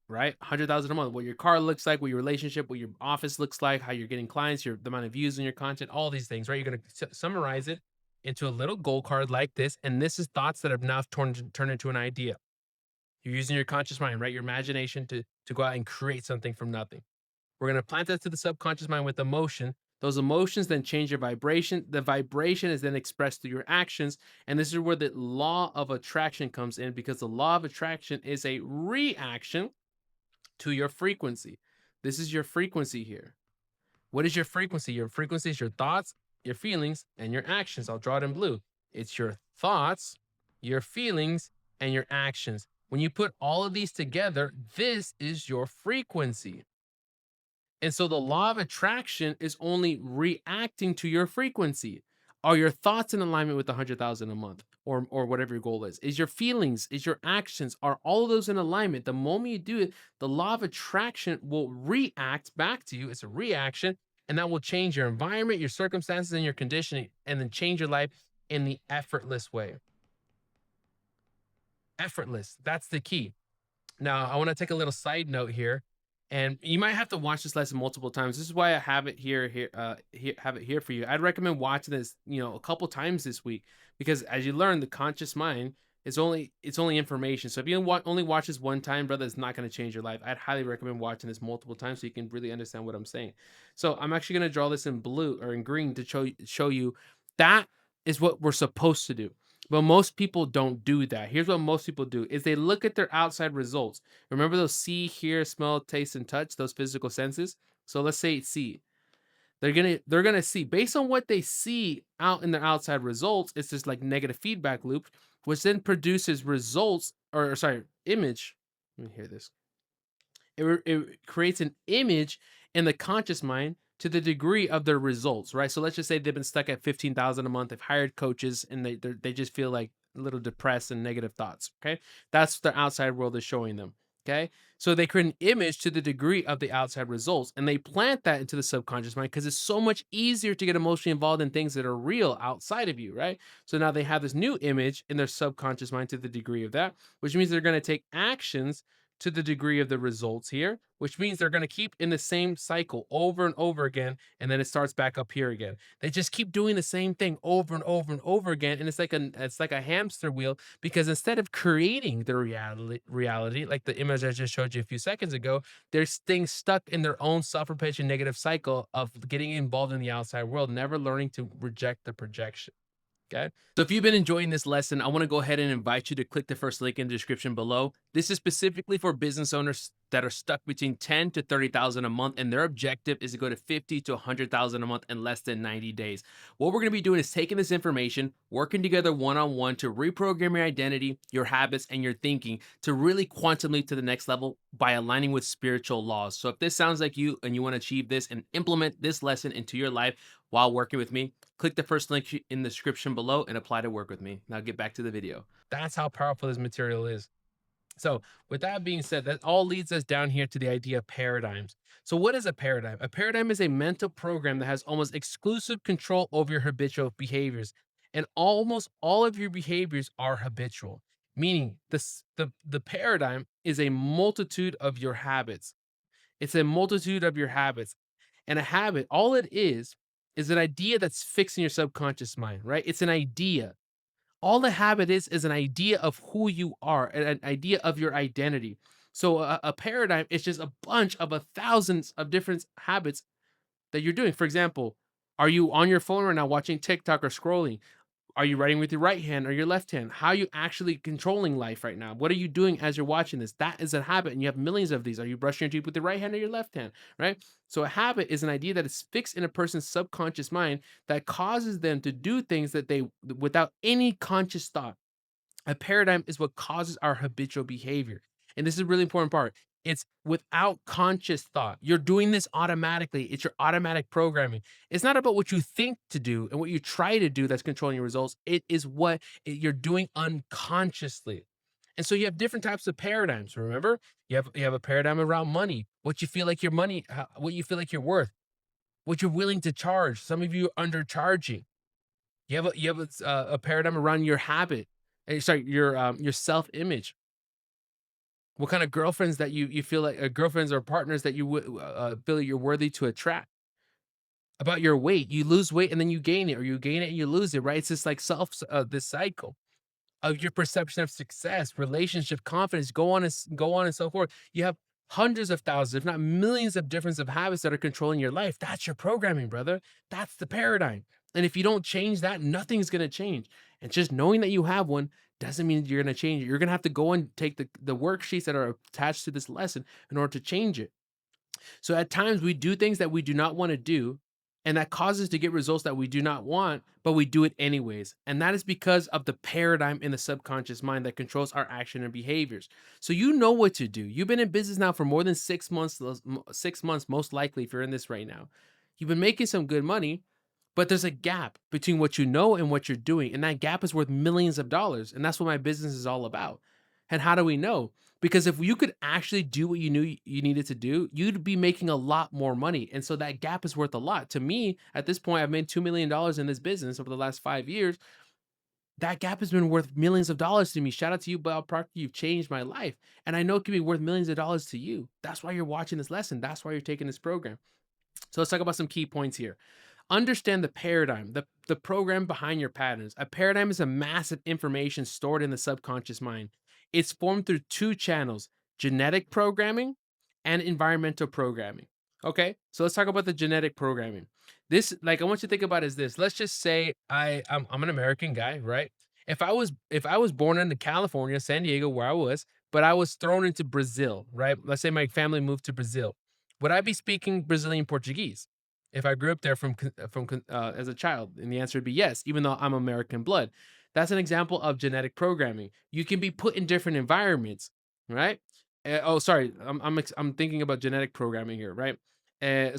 right? 100,000 a month, what your car looks like, what your relationship, what your office looks like, how you're getting clients, the amount of views on your content, all these things, right? You're going to summarize it into a little goal card like this. And this is thoughts that have now turned into an idea. You're using your conscious mind, right? Your imagination to go out and create something from nothing. We're going to plant that to the subconscious mind with emotion. Those emotions then change your vibration. The vibration is then expressed through your actions. And this is where the law of attraction comes in, because the law of attraction is a reaction to your frequency. This is your frequency here. What is your frequency? Your frequency is your thoughts, your feelings, and your actions. I'll draw it in blue. It's your thoughts, your feelings, and your actions. When you put all of these together, this is your frequency. And so the law of attraction is only reacting to your frequency. Are your thoughts in alignment with 100,000 a month, or whatever your goal is? Is your feelings, is your actions, are all of those in alignment? The moment you do it, the law of attraction will react back to you. It's a reaction, and that will change your environment, your circumstances, and your conditioning, and then change your life in the effortless way. Effortless. That's the key. Now, I want to take a little side note here, and you might have to watch this lesson multiple times. This is why I have it have it here for you. I'd recommend watching this, a couple times this week, because as you learn, the conscious mind is only information. So if you only watch this one time, brother, it's not going to change your life. I'd highly recommend watching this multiple times so you can really understand what I'm saying. So I'm actually going to draw this in blue or in green to show you that is what we're supposed to do. But most people don't do that. Here's what most people do is they look at their outside results. Remember those see, hear, smell, taste, and touch, those physical senses? So let's say see. They're gonna see based on what they see out in their outside results. It's just like negative feedback loop, which then produces results, or sorry, image. Let me hear this. It creates an image in the conscious mind to the degree of their results, right? So let's just say they've been stuck at 15,000 a month. They've hired coaches, and they just feel like a little depressed and negative thoughts. Okay, that's what the outside world is showing them. Okay, so they create an image to the degree of the outside results, and they plant that into the subconscious mind because it's so much easier to get emotionally involved in things that are real outside of you, right? So now they have this new image in their subconscious mind to the degree of that, which means they're going to take actions to the degree of the results here, which means they're going to keep in the same cycle over and over again, and then it starts back up here again. They just keep doing the same thing over and over and over again, and it's like a hamster wheel, because instead of creating the reality like the image I just showed you a few seconds ago, they're staying stuck in their own self-perpetuating negative cycle of getting involved in the outside world, never learning to reject the projection. Okay. So if you've been enjoying this lesson, I want to go ahead and invite you to click the first link in the description below. This is specifically for business owners that are stuck between 10 to 30,000 a month, and their objective is to go to 50 to 100,000 a month in less than 90 days. What we're going to be doing is taking this information, working together one-on-one to reprogram your identity, your habits, and your thinking to really quantum leap to the next level by aligning with spiritual laws. So if this sounds like you and you want to achieve this and implement this lesson into your life while working with me, click the first link in the description below and apply to work with me. Now get back to the video. That's how powerful this material is. So, with that being said, that all leads us down here to the idea of paradigms. So, what is a paradigm? A paradigm is a mental program that has almost exclusive control over your habitual behaviors. And almost all of your behaviors are habitual, meaning the paradigm is a multitude of your habits. It's a multitude of your habits. And a habit, all it is an idea that's fixed in your subconscious mind, right? It's an idea. All the habit is an idea of who you are, an idea of your identity. So a paradigm is just a bunch of a thousands of different habits that you're doing. For example, are you on your phone right now watching TikTok or scrolling? Are you writing with your right hand or your left hand? How are you actually controlling life right now? What are you doing as you're watching this? That is a habit, and you have millions of these. Are you brushing your teeth with your right hand or your left hand? Right. So a habit is an idea that is fixed in a person's subconscious mind that causes them to do things that they without any conscious thought. A paradigm is what causes our habitual behavior. And this is a really important part. It's without conscious thought. You're doing this automatically. It's your automatic programming. It's not about what you think to do and what you try to do that's controlling your results. It is what you're doing unconsciously. And so you have different types of paradigms. Remember, you have a paradigm around money, what you feel like your money, what you feel like you're worth, what you're willing to charge. Some of you are undercharging. You have a paradigm around your habit. Sorry, your self image. What kind of girlfriends that you feel like girlfriends or partners that you feel like you're worthy to attract. About your weight, you lose weight and then you gain it, or you gain it and you lose it. Right? It's just like this cycle of your perception of success, relationship, confidence, go on and so forth. You have hundreds of thousands, if not millions of different of habits that are controlling your life. That's your programming, brother. That's the paradigm. And if you don't change that, nothing's gonna change. And just knowing that you have one doesn't mean you're gonna change it. You're gonna have to go and take the worksheets that are attached to this lesson in order to change it. So at times we do things that we do not want to do, and that causes to get results that we do not want, but we do it anyways. And that is because of the paradigm in the subconscious mind that controls our action and behaviors. So you know what to do. You've been in business now for more than 6 months, 6 months, most likely, if you're in this right now. You've been making some good money, but there's a gap between what you know and what you're doing. And that gap is worth millions of dollars. And that's what my business is all about. And how do we know? Because if you could actually do what you knew you needed to do, you'd be making a lot more money. And so that gap is worth a lot. To me, at this point, I've made $2 million in this business over the last 5 years. That gap has been worth millions of dollars to me. Shout out to you, Bob Proctor. You've changed my life. And I know it can be worth millions of dollars to you. That's why you're watching this lesson. That's why you're taking this program. So let's talk about some key points here. Understand the paradigm, the program behind your patterns. A paradigm is a massive information stored in the subconscious mind. It's formed through two channels: genetic programming and environmental programming. Okay, so let's talk about the genetic programming. This, like, I want you to think about is this. Let's just say I'm an American guy, right? If I was born in California, San Diego, where I was, but I was thrown into Brazil, right? Let's say my family moved to Brazil. Would I be speaking Brazilian Portuguese if I grew up there as a child? And the answer would be yes, even though I'm American blood. That's an example of genetic programming. You can be put in different environments, right? Oh, sorry, I'm thinking about genetic programming here, right?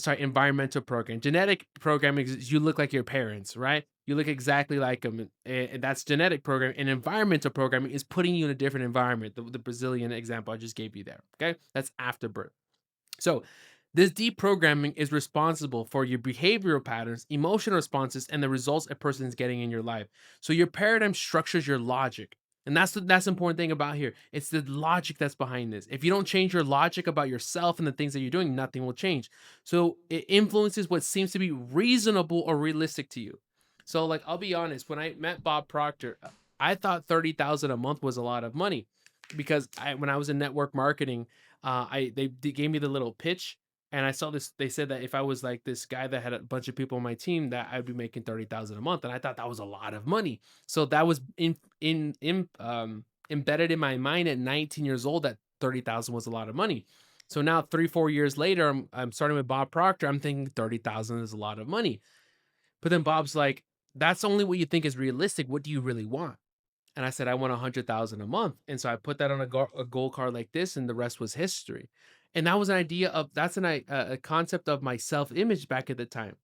Sorry, environmental programming. Genetic programming is you look like your parents, right? You look exactly like them, and that's genetic programming. And environmental programming is putting you in a different environment. The Brazilian example I just gave you there, okay? That's after birth. So, this deprogramming is responsible for your behavioral patterns, emotional responses, and the results a person is getting in your life. So, your paradigm structures your logic. And that's the important thing about here. It's the logic that's behind this. If you don't change your logic about yourself and the things that you're doing, nothing will change. So it influences what seems to be reasonable or realistic to you. So, like, I'll be honest, when I met Bob Proctor, I thought 30,000 a month was a lot of money because when I was in network marketing, they gave me the little pitch, and I saw this. They said that if I was like this guy that had a bunch of people on my team, that I'd be making 30,000 a month, and I thought that was a lot of money. So that was embedded in my mind at 19 years old that 30,000 was a lot of money. So now 3-4 years later, I'm starting with Bob Proctor. I'm thinking 30,000 is a lot of money. But then Bob's like, "That's only what you think is realistic. What do you really want?" And I said, "I want 100,000 a month." And so I put that on a goal card like this, and the rest was history. And that was an idea of that's a concept of my self image back at the time.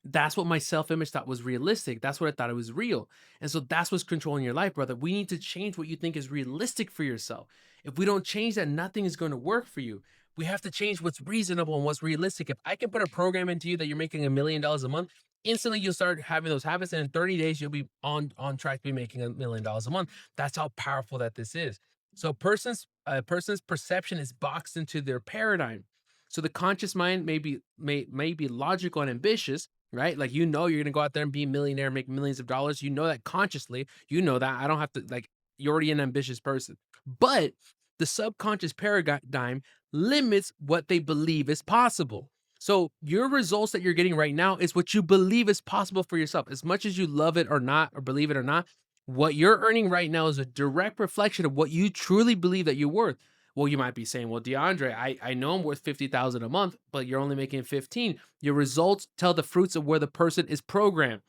That's what my self-image thought was realistic. That's what I thought it was real. And so that's what's controlling your life, brother. We need to change what you think is realistic for yourself. If we don't change that, nothing is going to work for you. We have to change what's reasonable and what's realistic. If I can put a program into you that you're making $1 million a month, instantly you'll start having those habits, and in 30 days you'll be on track to be making $1 million a month. That's how powerful that this is. So a person's perception is boxed into their paradigm. So the conscious mind may be logical and ambitious, right? Like, you're gonna go out there and be a millionaire, make millions of dollars. You know that consciously. You know that. I don't have to, like, you're already an ambitious person. But the subconscious paradigm limits what they believe is possible. So your results that you're getting right now is what you believe is possible for yourself. As much as you love it or not, or believe it or not, what you're earning right now is a direct reflection of what you truly believe that you're worth. Well, you might be saying, well, DeAndre, I know I'm worth 50,000 a month, but you're only making 15. Your results tell the fruits of where the person is programmed.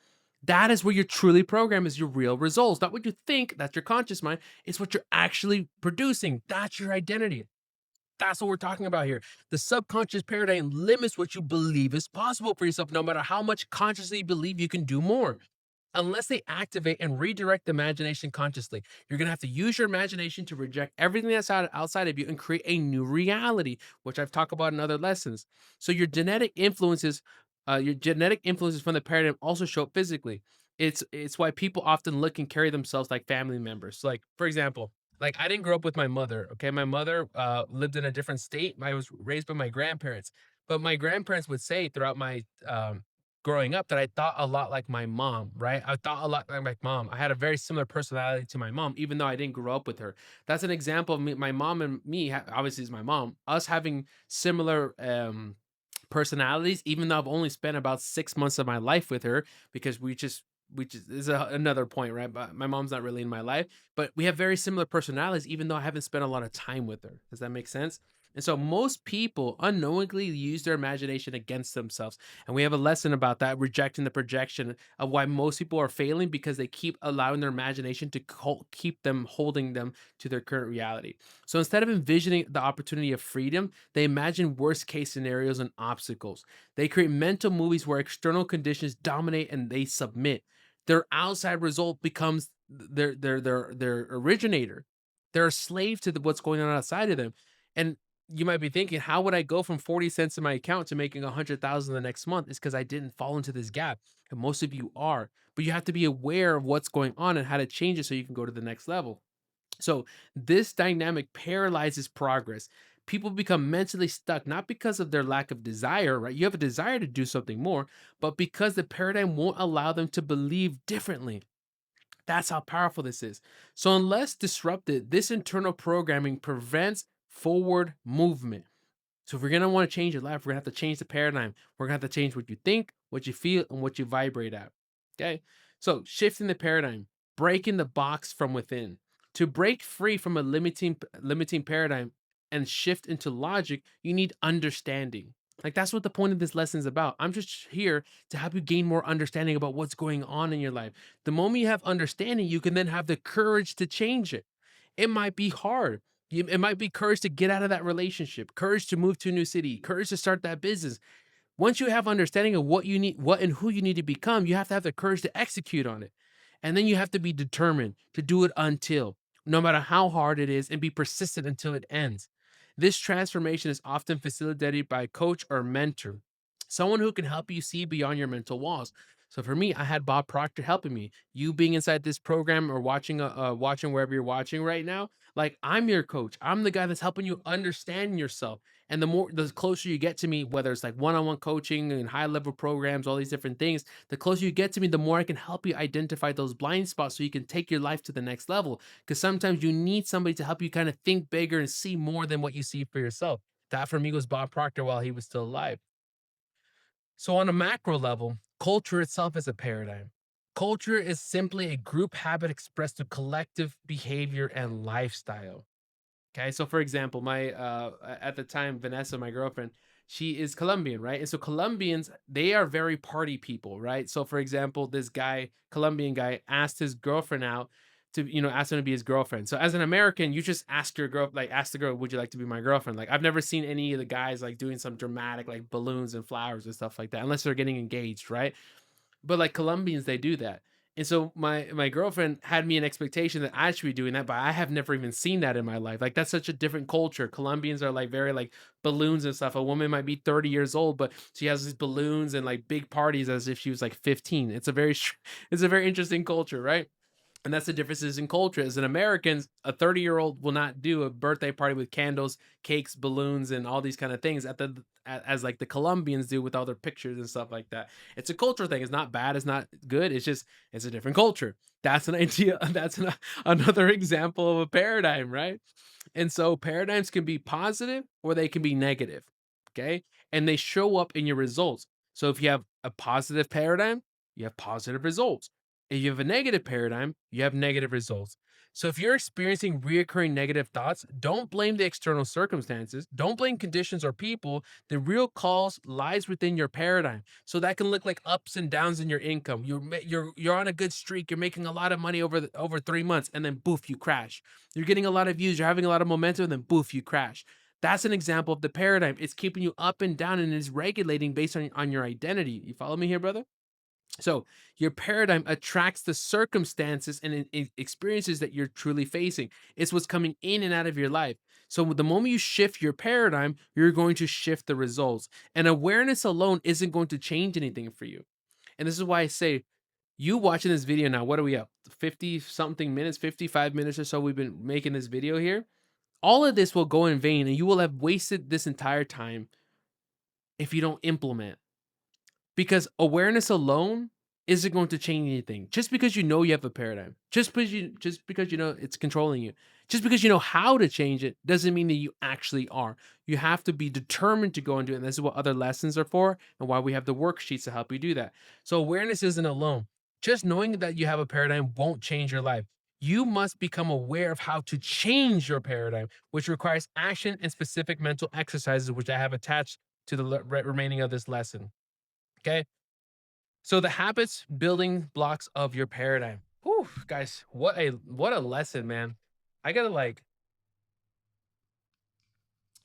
That is where you're truly programmed, is your real results. Not what you think, that's your conscious mind. It's what you're actually producing. That's your identity. That's what we're talking about here. The subconscious paradigm limits what you believe is possible for yourself, no matter how much consciously you believe you can do more. Unless they activate and redirect the imagination consciously, you're going to have to use your imagination to reject everything that's outside of you and create a new reality, which I've talked about in other lessons. So your genetic influences from the paradigm also show up physically. It's why people often look and carry themselves like family members. Like, for example, like, I didn't grow up with my mother. Okay, my mother lived in a different state. I was raised by my grandparents, but my grandparents would say throughout my growing up that I thought a lot like my mom, right? I thought a lot like my mom. I had a very similar personality to my mom, even though I didn't grow up with her. That's an example of me, my mom and me, obviously, is my mom, us having similar personalities, even though I've only spent about 6 months of my life with her, because we just is another point, right? But my mom's not really in my life, but we have very similar personalities, even though I haven't spent a lot of time with her. Does that make sense? And so most people unknowingly use their imagination against themselves. And we have a lesson about that, rejecting the projection, of why most people are failing, because they keep allowing their imagination to keep them holding them to their current reality. So instead of envisioning the opportunity of freedom, they imagine worst case scenarios and obstacles. They create mental movies where external conditions dominate and they submit. Their outside result becomes their originator. They're a slave to what's going on outside of them. And you might be thinking, how would I go from 40 cents in my account to making 100,000 the next month? It's because I didn't fall into this gap. And most of you are. But you have to be aware of what's going on and how to change it so you can go to the next level. So this dynamic paralyzes progress. People become mentally stuck, not because of their lack of desire, right? You have a desire to do something more, but because the paradigm won't allow them to believe differently. That's how powerful this is. So, unless disrupted, this internal programming prevents forward movement. So if we're gonna want to change your life, we're gonna have to change the paradigm. We're gonna have to change what you think, what you feel, and what you vibrate at. Okay. So shifting the paradigm, breaking the box from within. To break free from a limiting paradigm and shift into logic, you need understanding. Like, that's what the point of this lesson is about. I'm just here to help you gain more understanding about what's going on in your life. The moment you have understanding, you can then have the courage to change it. It might be hard. It might be courage to get out of that relationship, courage to move to a new city, courage to start that business. Once you have understanding of what you need, what and who you need to become, you have to have the courage to execute on it. And then you have to be determined to do it until, no matter how hard it is, and be persistent until it ends. This transformation is often facilitated by a coach or mentor, someone who can help you see beyond your mental walls. So for me, I had Bob Proctor helping me. You being inside this program or watching wherever you're watching right now, like, I'm your coach. I'm the guy that's helping you understand yourself. And the closer you get to me, whether it's like one-on-one coaching and high level programs, all these different things, the closer you get to me, the more I can help you identify those blind spots so you can take your life to the next level. Because sometimes you need somebody to help you kind of think bigger and see more than what you see for yourself. That for me was Bob Proctor while he was still alive. So, on a macro level, culture itself is a paradigm. Culture is simply a group habit expressed through collective behavior and lifestyle. Okay, so for example, my at the time, Vanessa, my girlfriend, she is Colombian, right? And so Colombians, they are very party people, right? So for example, this guy, Colombian guy, asked his girlfriend out to, ask him to be his girlfriend. So as an American, you just ask your girl, like ask the girl, would you like to be my girlfriend? Like I've never seen any of the guys like doing some dramatic like balloons and flowers and stuff like that, unless they're getting engaged, right? But like Colombians, they do that. And so my girlfriend had me an expectation that I should be doing that, but I have never even seen that in my life. Like that's such a different culture. Colombians are like very like balloons and stuff. A woman might be 30 years old, but she has these balloons and like big parties as if she was like 15. It's a very it's a very interesting culture, right? And that's the differences in culture. As an American, a 30-year-old will not do a birthday party with candles, cakes, balloons, and all these kind of things as like the Colombians do with all their pictures and stuff like that. It's a cultural thing. It's not bad. It's not good. It's just it's a different culture. That's an idea. That's another example of a paradigm, right? And so paradigms can be positive or they can be negative. Okay. And they show up in your results. So if you have a positive paradigm, you have positive results. If you have a negative paradigm, you have negative results. So if you're experiencing reoccurring negative thoughts, don't blame the external circumstances. Don't blame conditions or people. The real cause lies within your paradigm. So that can look like ups and downs in your income. You're on a good streak. You're making a lot of money over 3 months, and then boof, you crash. You're getting a lot of views. You're having a lot of momentum, and then boof, you crash. That's an example of the paradigm. It's keeping you up and down, and it's regulating based on your identity. You follow me here, brother? So your paradigm attracts the circumstances and experiences that you're truly facing. It's what's coming in and out of your life. So the moment you shift your paradigm, you're going to shift the results. And awareness alone isn't going to change anything for you. And this is why I say, you watching this video now, what are we up? 50 something minutes, 55 minutes or so we've been making this video here. All of this will go in vain and you will have wasted this entire time if you don't implement. Because awareness alone isn't going to change anything. Just because you know you have a paradigm, just because you know it's controlling you, just because you know how to change it doesn't mean that you actually are. You have to be determined to go and do it. And this is what other lessons are for and why we have the worksheets to help you do that. So awareness isn't alone. Just knowing that you have a paradigm won't change your life. You must become aware of how to change your paradigm, which requires action and specific mental exercises, which I have attached to the remaining of this lesson. Okay. So the habits building blocks of your paradigm. Whew, guys, what a lesson, man. I gotta like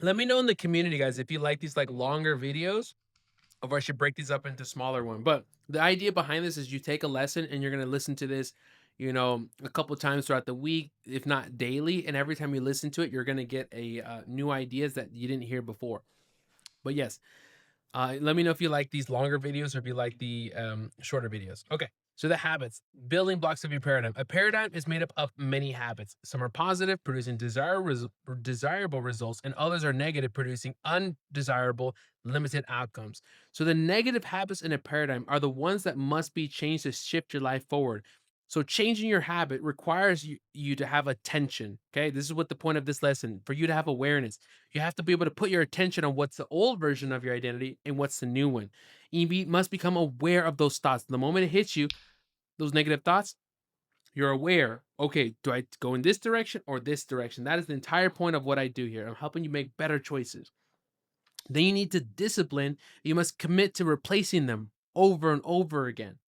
let me know in the community, guys, if you like these like longer videos, or if I should break these up into smaller one. But the idea behind this is you take a lesson and you're gonna listen to this, a couple times throughout the week, if not daily. And every time you listen to it, you're gonna get a new ideas that you didn't hear before. But yes, let me know if you like these longer videos or if you like the shorter videos. Okay. So the habits, building blocks of your paradigm. A paradigm is made up of many habits. Some are positive, producing desirable results, and others are negative, producing undesirable, limited outcomes. So the negative habits in a paradigm are the ones that must be changed to shift your life forward. So changing your habit requires you to have attention. Okay. This is what the point of this lesson, for you to have awareness. You have to be able to put your attention on what's the old version of your identity and what's the new one. Must become aware of those thoughts. The moment it hits you, those negative thoughts, you're aware. Okay, do I go in this direction or this direction? That is the entire point of what I do here. I'm helping you make better choices. Then you need to discipline. You must commit to replacing them over and over again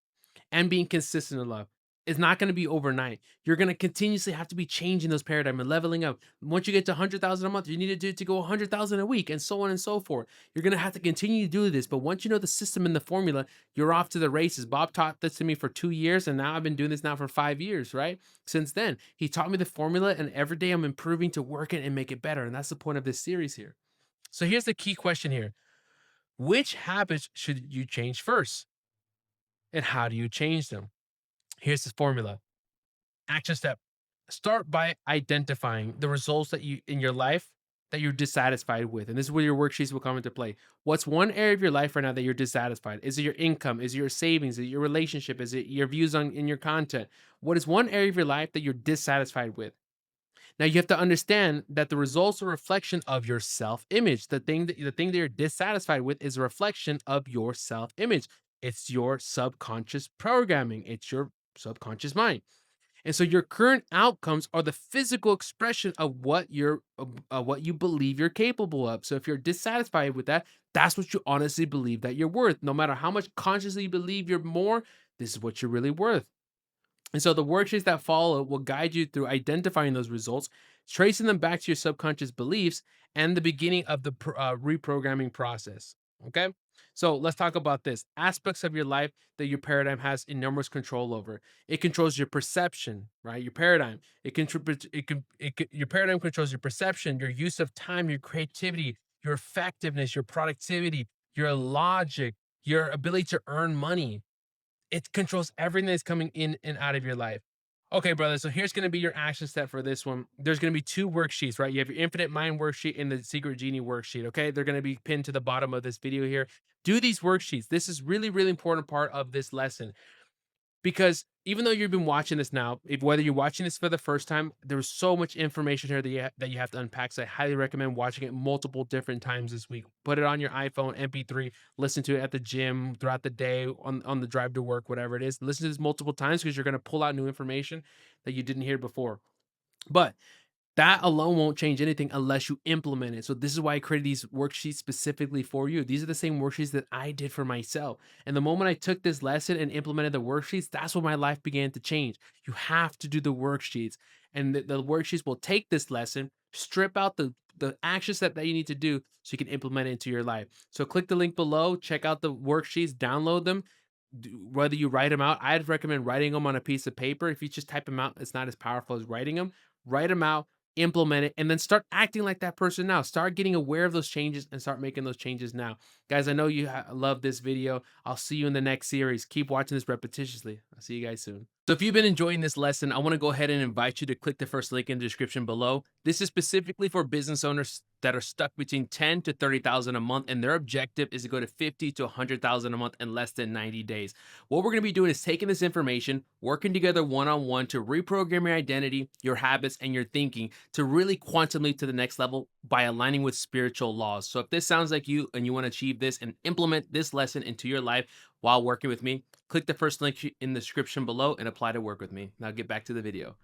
and being consistent in love. It's not going to be overnight. You're going to continuously have to be changing those paradigm and leveling up. Once you get to 100,000 a month, you need to do to go 100,000 a week and so on and so forth. You're going to have to continue to do this. But once you know the system and the formula, you're off to the races. Bob taught this to me for 2 years, and now I've been doing this now for 5 years, right? Since then, he taught me the formula, and every day I'm improving to work it and make it better. And that's the point of this series here. So here's the key question here. Which habits should you change first? And how do you change them? Here's the formula. Action step. Start by identifying the results that you in your life that you're dissatisfied with. And this is where your worksheets will come into play. What's one area of your life right now that you're dissatisfied? Is it your income? Is it your savings? Is it your relationship? Is it your views on in your content? What is one area of your life that you're dissatisfied with? Now you have to understand that the results are a reflection of your self-image. The thing that you're dissatisfied with is a reflection of your self-image. It's your subconscious programming. It's your subconscious mind. And so your current outcomes are the physical expression of what you believe you're capable of. So if you're dissatisfied with that, that's what you honestly believe that you're worth. No matter how much consciously you believe you're more, this is what you're really worth. And so the worksheets that follow will guide you through identifying those results, tracing them back to your subconscious beliefs, and the beginning of the reprogramming process. Okay. So let's talk about this aspects of your life that your paradigm has enormous control over. It controls your perception, right? Your paradigm. Your paradigm controls your perception, your use of time, your creativity, your effectiveness, your productivity, your logic, your ability to earn money. It controls everything that's coming in and out of your life. Okay, brother. So here's going to be your action step for this one. There's going to be two worksheets, right? You have your infinite mind worksheet and the secret genie worksheet. Okay. They're going to be pinned to the bottom of this video here. Do these worksheets. This is really, really important part of this lesson. Because even though you've been watching this now, if whether you're watching this for the first time, there's so much information here that you have to unpack. So I highly recommend watching it multiple different times this week. Put it on your iPhone, MP3, listen to it at the gym, throughout the day, on the drive to work, whatever it is. Listen to this multiple times because you're going to pull out new information that you didn't hear before. But that alone won't change anything unless you implement it. So this is why I created these worksheets specifically for you. These are the same worksheets that I did for myself. And the moment I took this lesson and implemented the worksheets, that's when my life began to change. You have to do the worksheets. And the worksheets will take this lesson, strip out the action step that you need to do so you can implement it into your life. So click the link below, check out the worksheets, download them. Whether you write them out, I'd recommend writing them on a piece of paper. If you just type them out, it's not as powerful as writing them. Write them out, implement it, and then start acting like that person now. Start getting aware of those changes and start making those changes now. Guys, I know you love this video. I'll see you in the next series. Keep watching this repetitiously. I'll see you guys soon. So if you've been enjoying this lesson, I want to go ahead and invite you to click the first link in the description below. This is specifically for business owners that are stuck between 10 to 30,000 a month, and their objective is to go to 50 to 100,000 a month in less than 90 days. What we're going to be doing is taking this information, working together one-on-one to reprogram your identity, your habits, and your thinking to really quantum leap to the next level by aligning with spiritual laws. So if this sounds like you and you want to achieve this and implement this lesson into your life while working with me, click the first link in the description below and apply to work with me. Now get back to the video.